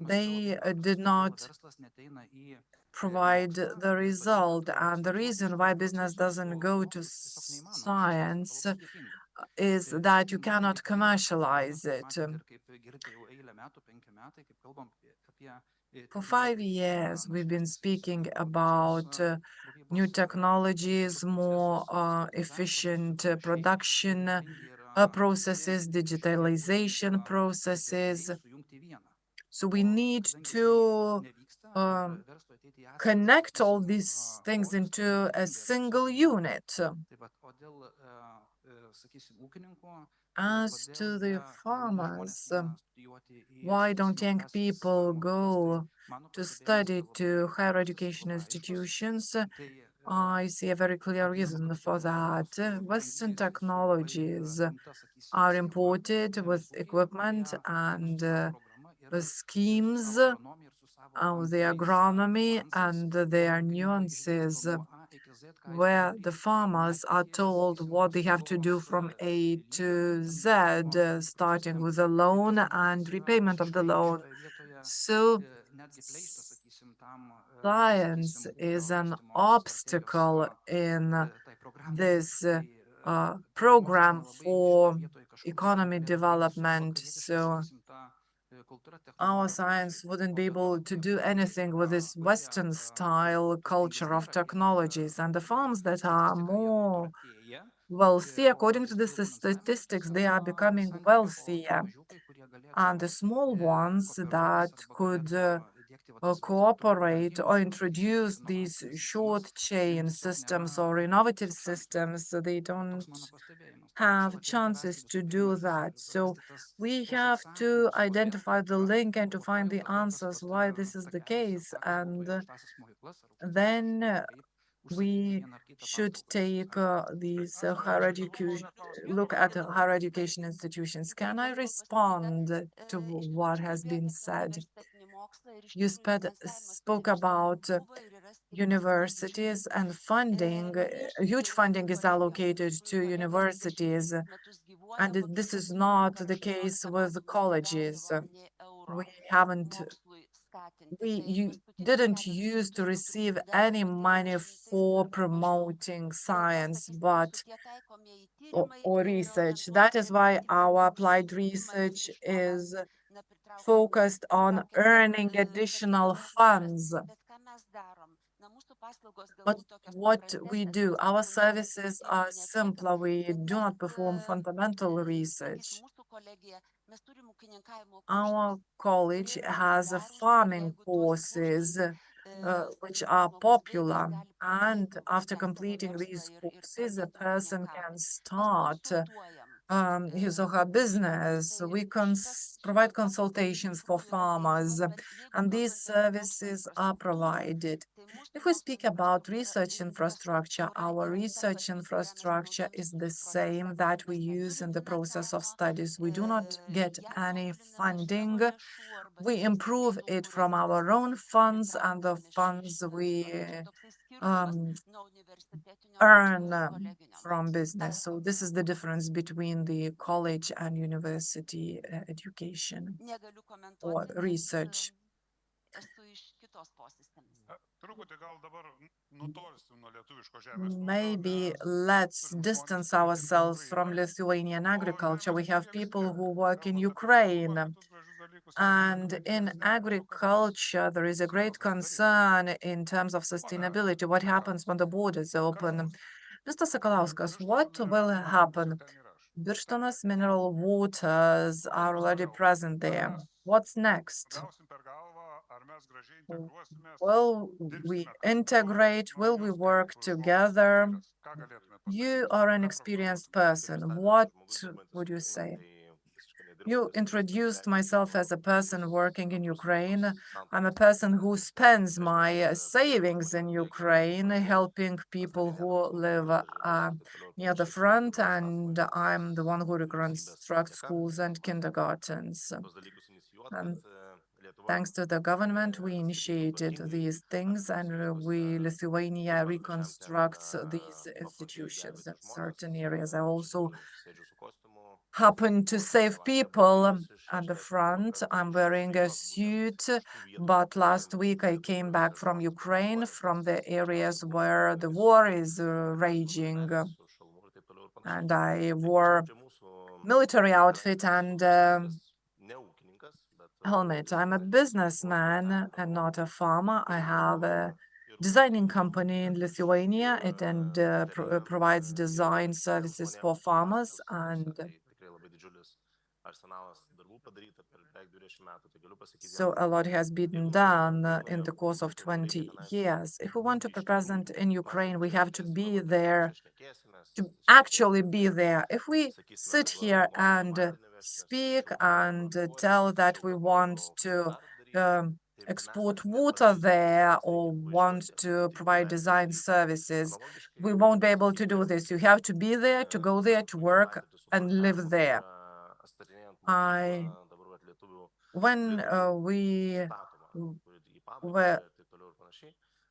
they did not provide the result. And the reason why business doesn't go to science is that you cannot commercialize it. For 5 years, we've been speaking about new technologies, more efficient production processes, digitalization processes. So we need to connect all these things into a single unit. As to the farmers, why don't young people go to study to higher education institutions? I see a very clear reason for that. Western technologies are imported with equipment and the schemes of the agronomy and their nuances, where the farmers are told what they have to do from A to Z, starting with a loan and repayment of the loan. So science is an obstacle in this program for economy development. So our science wouldn't be able to do anything with this Western style culture of technologies. And the farms that are more wealthy, according to the statistics, they are becoming wealthier. And the small ones that could cooperate or introduce these short chain systems or innovative systems, they don't have chances to do that. So we have to identify the link and to find the answers why this is the case. And then we should take these higher education, look at higher education institutions. Can I respond to what has been said? You spoke about universities and funding. Huge funding is allocated to universities, and this is not the case with colleges. We haven't, you didn't used to receive any money for promoting science, but or research. That is why our applied research is focused on earning additional funds. But what we do, our services are simpler. We do not perform fundamental research. Our college has farming courses which are popular. And after completing these courses, a person can start his or her business. We provide consultations for farmers, and these services are provided. If we speak about research infrastructure, our research infrastructure is the same that we use in the process of studies. We do not get any funding. We improve it from our own funds and the funds we um, earn from business. So this is the difference between the college and university education or research. Maybe let's distance ourselves from Lithuanian agriculture. We have people who work in Ukraine. And in agriculture, there is a great concern in terms of sustainability. What happens when the borders open? Mr. Sakalauskas, what will happen? Birštonas mineral waters are already present there. What's next? Will we integrate? Will we work together? You are an experienced person. What would you say? You introduced myself as a person working in Ukraine. I'm a person who spends my savings in Ukraine, helping people who live near the front, and I'm the one who reconstructs schools and kindergartens. And thanks to the government, we initiated these things, and Lithuania reconstructs these institutions in certain areas. I also happen to save people at the front. I'm wearing a suit, but last week I came back from Ukraine, from the areas where the war is raging, and I wore military outfit and helmet. I'm a businessman and not a farmer. I have a designing company in Lithuania. It provides design services for farmers, and So a lot has been done in the course of 20 years. If we want to be present in Ukraine, we have to be there, to actually be there. If we sit here and speak and tell that we want to export water there or want to provide design services, we won't be able to do this. You have to be there, to go there, to work and live there. When we were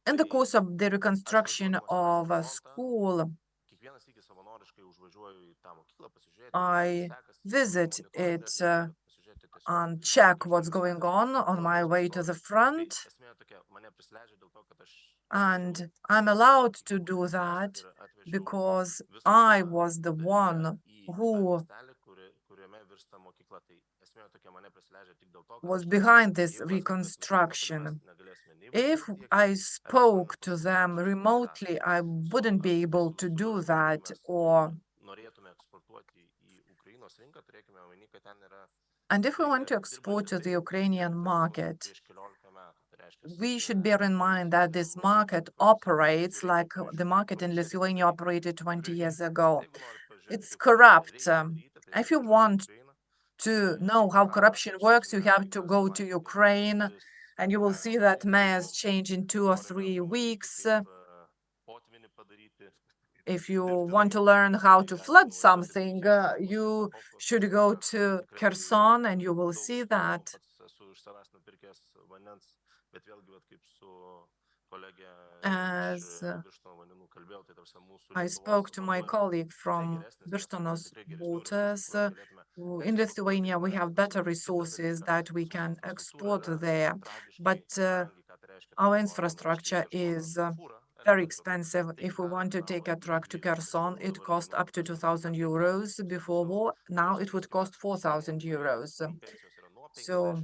in the course of the reconstruction of a school, I visit it and check what's going on my way to the front. And I'm allowed to do that because I was the one who was behind this reconstruction. If I spoke to them remotely, I wouldn't be able to do that. And if we want to export to the Ukrainian market, we should bear in mind that this market operates like the market in Lithuania operated 20 years ago. It's corrupt. If you want to know how corruption works, you have to go to Ukraine, and you will see that mayors change in 2 or 3 weeks. If you want to learn how to flood something, you should go to Kherson, and you will see that. As I spoke to my colleague from Birštonos waters, in Lithuania we have better resources that we can export there, but our infrastructure is very expensive. If we want to take a truck to Kherson, it cost up to 2,000 euros before war. Now it would cost 4,000 euros. So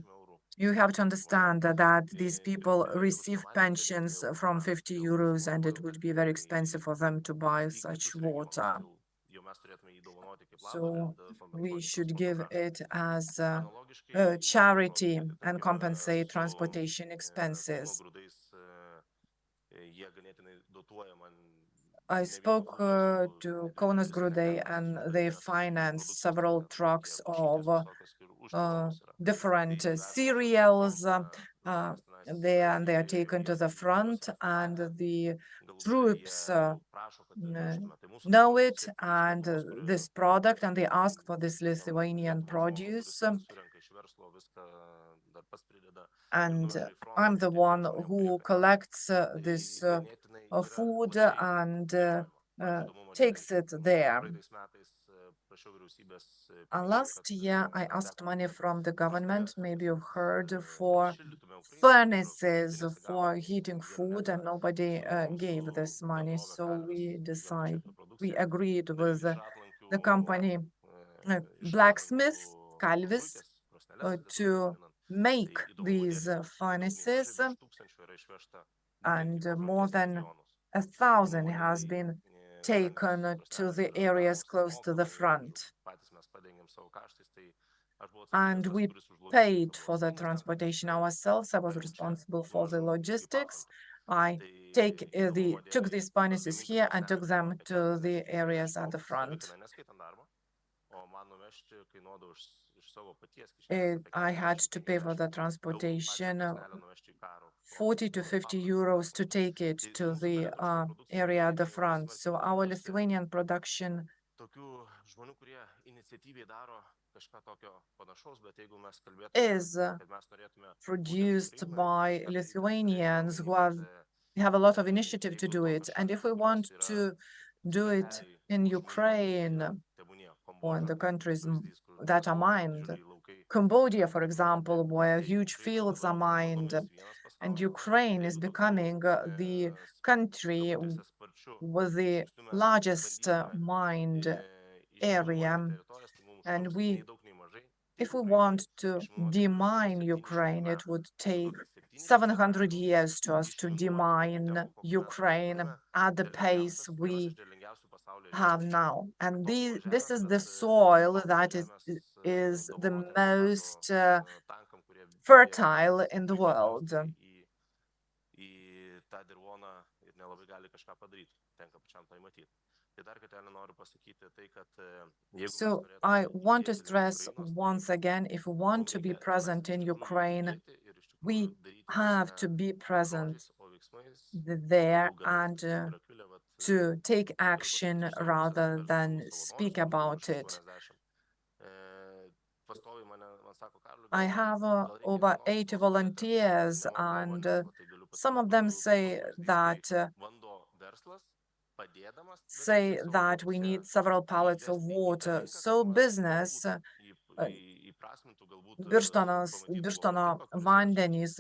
you have to understand that these people receive pensions from 50 euros, and it would be very expensive for them to buy such water. So we should give it as a charity and compensate transportation expenses. I spoke to Kaunas Grūdai, and they finance several trucks of different cereals there, and they are taken to the front, and the troops know it and this product, and they ask for this Lithuanian produce. And I'm the one who collects this food and takes it there. Last year, I asked money from the government, maybe you've heard, for furnaces for heating food, and nobody gave this money. So we agreed with the company blacksmith, Kalvis, to make these furnaces, and more than 1,000 has been taken to the areas close to the front. And we paid for the transportation ourselves. I was responsible for the logistics. I took these furnaces here and took them to the areas at the front. I had to pay for the transportation, 40 to 50 euros to take it to the area at the front. So our Lithuanian production is produced by Lithuanians who have a lot of initiative to do it. And if we want to do it in Ukraine or in the countries that are mined, Cambodia, for example, where huge fields are mined, and Ukraine is becoming the country with the largest mined area. And if we want to demine Ukraine, it would take 700 years to us to demine Ukraine at the pace we have now. And this is the soil that is the most fertile in the world. So I want to stress once again, if we want to be present in Ukraine, we have to be present there and to take action rather than speak about it. I have over 80 volunteers, and some of them say that we need several pallets of water. So business, Birštono vandenys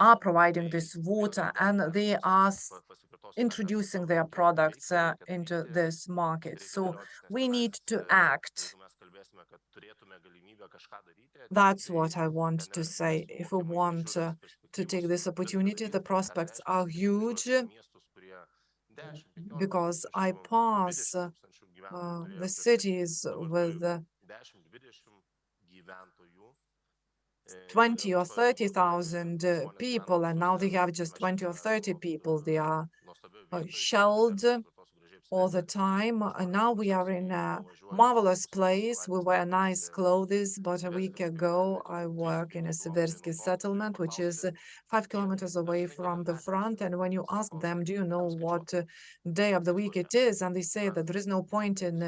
are providing this water, and they are introducing their products into this market. So we need to act. That's what I want to say. If we want to take this opportunity, the prospects are huge because I pass the cities with 20 or 30,000 people, and now they have just 20 or 30 people. They are shelled all the time. And now we are in a marvelous place. We wear nice clothes, but a week ago I work in a Siversky settlement, which is 5 kilometers away from the front. And when you ask them, do you know what day of the week it is? And they say that there is no point in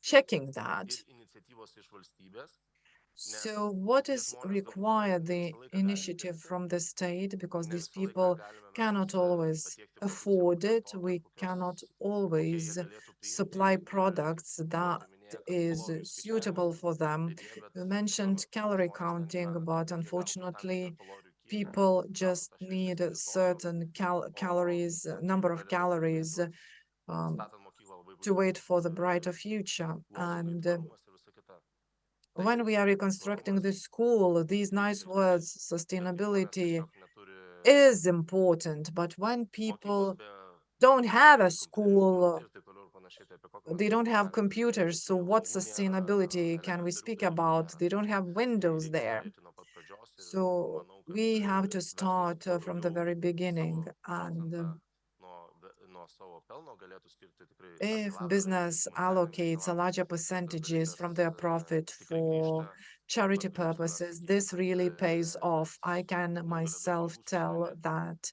checking that. So what is required? The initiative from the state, because these people cannot always afford it. We cannot always supply products that is suitable for them. You mentioned calorie counting, but unfortunately, people just need a certain calories, number of calories to wait for the brighter future. And when we are reconstructing the school, these nice words, sustainability, is important. But when people don't have a school, they don't have computers, so what sustainability can we speak about? They don't have windows there. So we have to start from the very beginning. And if business allocates a larger percentages from their profit for charity purposes, this really pays off. I can myself tell that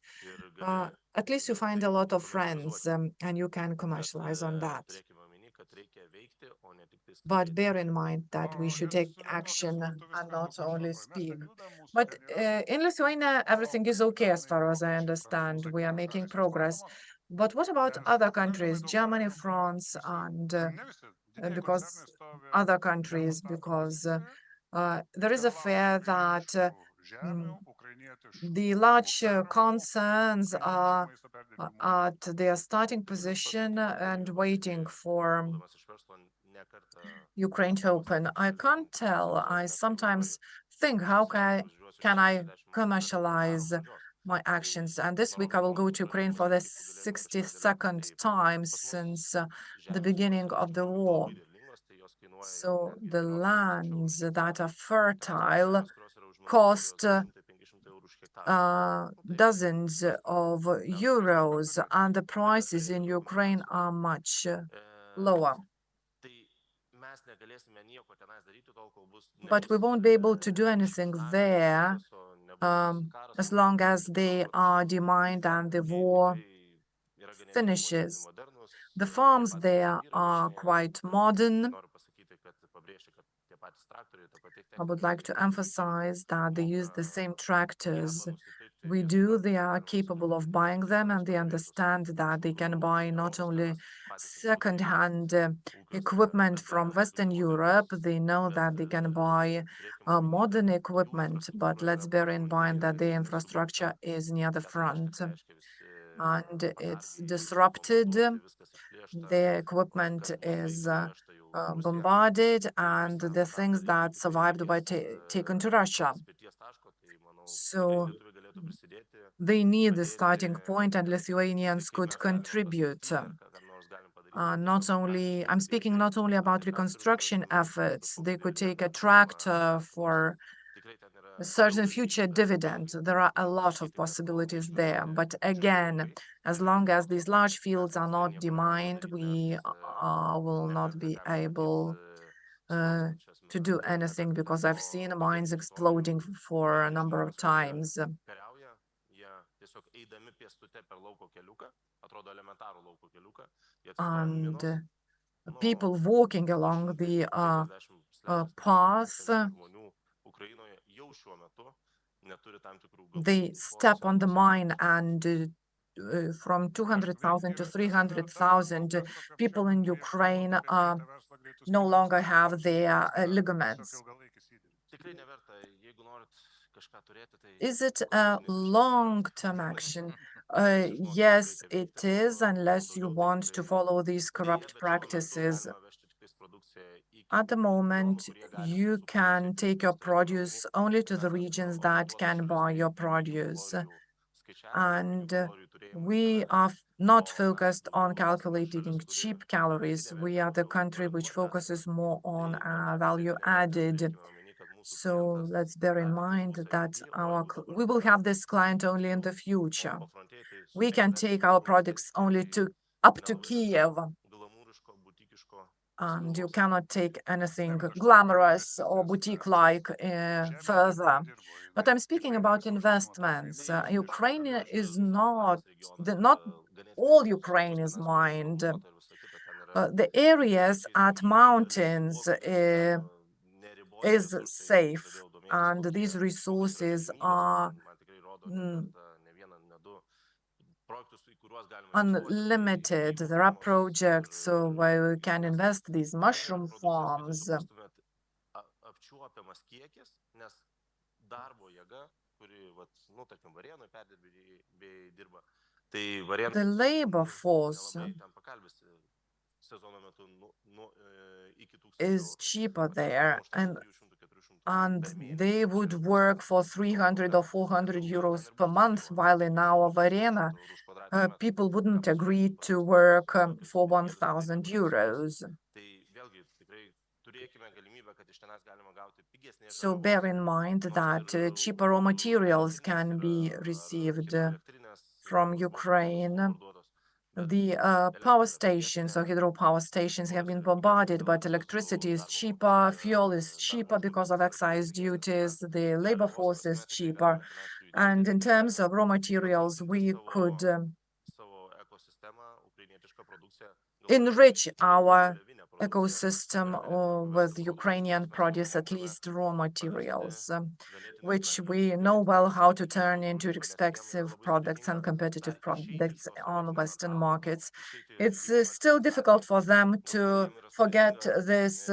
at least you find a lot of friends and you can commercialize on that. But bear in mind that we should take action and not only speak. But in Lithuania, everything is okay as far as I understand. We are making progress. But what about other countries, Germany, France, and because other countries, because there is a fear that the large concerns are at their starting position and waiting for Ukraine to open. I can't tell. I sometimes think, how can I commercialize my actions? And this week I will go to Ukraine for the 62nd time since the beginning of the war. So the lands that are fertile cost dozens of euros, and the prices in Ukraine are much lower. But we won't be able to do anything there as long as they are demined and the war finishes. The farms there are quite modern. I would like to emphasize that they use the same tractors we do. They are capable of buying them, and they understand that they can buy not only second-hand equipment from Western Europe, they know that they can buy modern equipment, but let's bear in mind that the infrastructure is near the front and it's disrupted. The equipment is bombarded, and the things that survived were taken to Russia. So they need the starting point, and Lithuanians could contribute. not only, I'm speaking not only about reconstruction efforts, they could take a tractor for a certain future dividend. There are a lot of possibilities there. But again, as long as these large fields are not demined, we will not be able to do anything because I've seen mines exploding for a number of times. And people walking along the path, they step on the mine and from 200,000 to 300,000 people in Ukraine no longer have their ligaments. Is it a long-term action? Yes, it is, unless you want to follow these corrupt practices. At the moment, you can take your produce only to the regions that can buy your produce. And we are not focused on calculating cheap calories. We are the country which focuses more on value added. So let's bear in mind that we will have this client only in the future. We can take our products only to up to Kiev, and you cannot take anything glamorous or boutique-like further. But I'm speaking about investments. Ukraine is not all Ukraine is mined. The areas at mountains is safe, and these resources are unlimited. There are projects where we can invest these mushroom farms. The labor force is cheaper there, and they would work for 300 or 400 euros per month, while in our Varena, people wouldn't agree to work for 1,000 euros. So bear in mind that cheaper raw materials can be received from Ukraine. The power stations or hydropower stations have been bombarded, but electricity is cheaper, fuel is cheaper because of excise duties, the labor force is cheaper. And in terms of raw materials, we could enrich our ecosystem with Ukrainian produce, at least raw materials, which we know well how to turn into expensive products and competitive products on Western markets. It's still difficult for them to forget this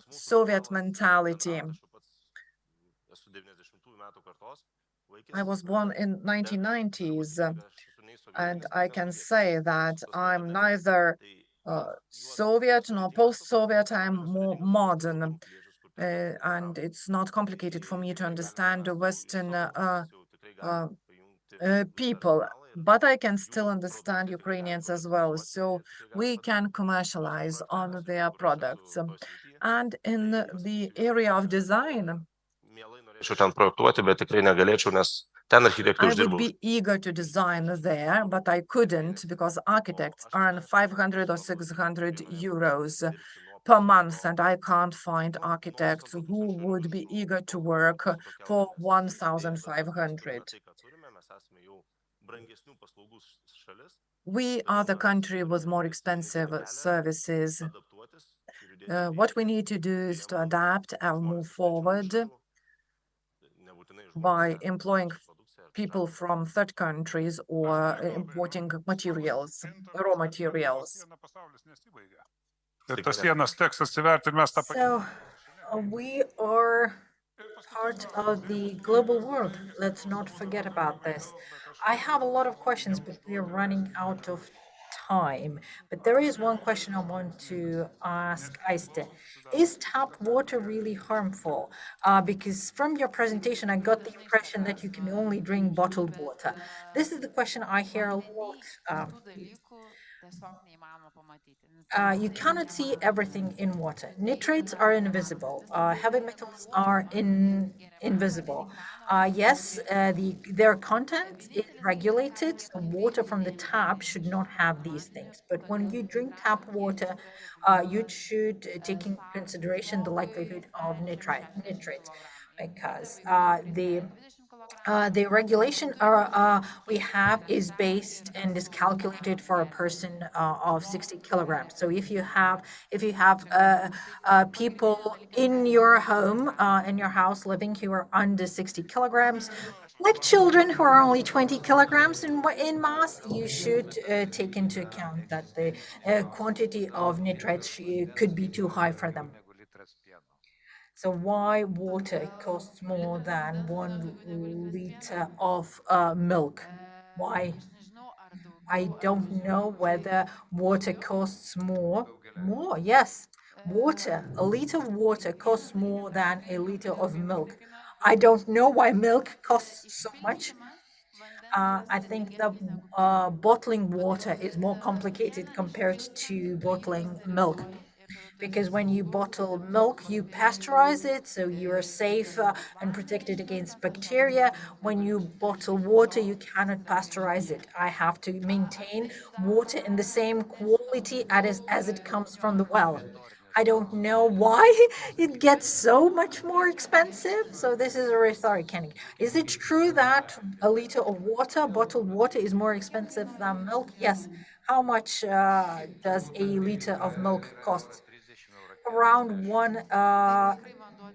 Soviet mentality. I was born in 1990s, and I can say that I'm neither Soviet nor post-Soviet. I'm more modern, and it's not complicated for me to understand the Western people, but I can still understand Ukrainians as well. So we can commercialize on their products. And in the area of design, I would be eager to design there, but I couldn't because architects earn 500 or 600 euros per month, and I can't find architects who would be eager to work for 1,500. We are the country with more expensive services. What we need to do is to adapt and move forward by employing people from third countries or importing materials, raw materials. So we are part of the global world. Let's not forget about this. I have a lot of questions, but we are running out of time. But there is one question I want to ask Aiste. Is tap water really harmful? Because from your presentation, I got the impression that you can only drink bottled water. This is the question I hear a lot. tiesiog neįmanoma pamatyti. You cannot see everything in water. Nitrates are invisible. Heavy metals are invisible. Yes, their content is regulated. So water from the tap should not have these things. But when you drink tap water, you should take in consideration the likelihood of nitrates, because the regulation we have is based and is calculated for a person of 60 kilograms. So if you have people in your home, in your house living who are under 60 kilograms, like children who are only 20 kilograms in mass, you should take into account that the quantity of nitrates could be too high for them. So why water costs more than 1 liter of milk? Why? I don't know whether water costs more. More, yes. Water, a liter of water costs more than a liter of milk. I don't know why milk costs so much. I think that bottling water is more complicated compared to bottling milk, because when you bottle milk, you pasteurize it, so you're safe and protected against bacteria. When you bottle water, you cannot pasteurize it. I have to maintain water in the same quality as it comes from the well. I don't know why it gets so much more expensive. So this is a rhetoric. Is it true that a liter of water, bottled water, is more expensive than milk? Yes. How much does a liter of milk cost? Around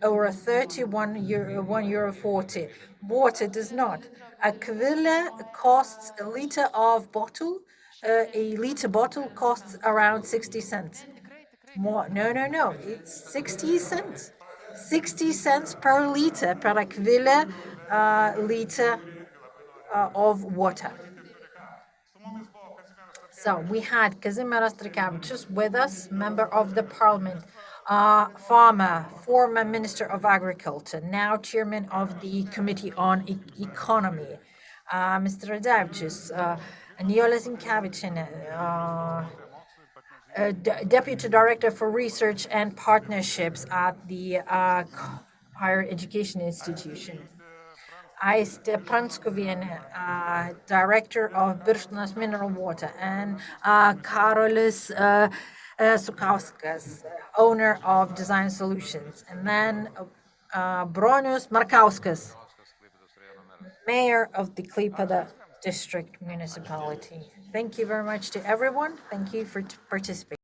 euro 30, €1 40. Water does not. Aquila costs a liter of bottle. A liter bottle costs around 60 cents. More? No. It's 60 cents. 60 cents per liter per aquila liter of water. So we had Kazimieras Trikavičius with us, member of the parliament, farmer, former minister of agriculture, now chairman of the committee on economy, Mr. Radzevičius, Nijolė Zinkevičienė, deputy director for research and partnerships at the higher education institution. Aiste Pranskuvienė, director of Birštonas Mineral Water, and Karolis Sukauskas, owner of Design Solutions, and then Bronius Markauskas, mayor of the Klaipėda district municipality. Thank you very much to everyone. Thank you for participating.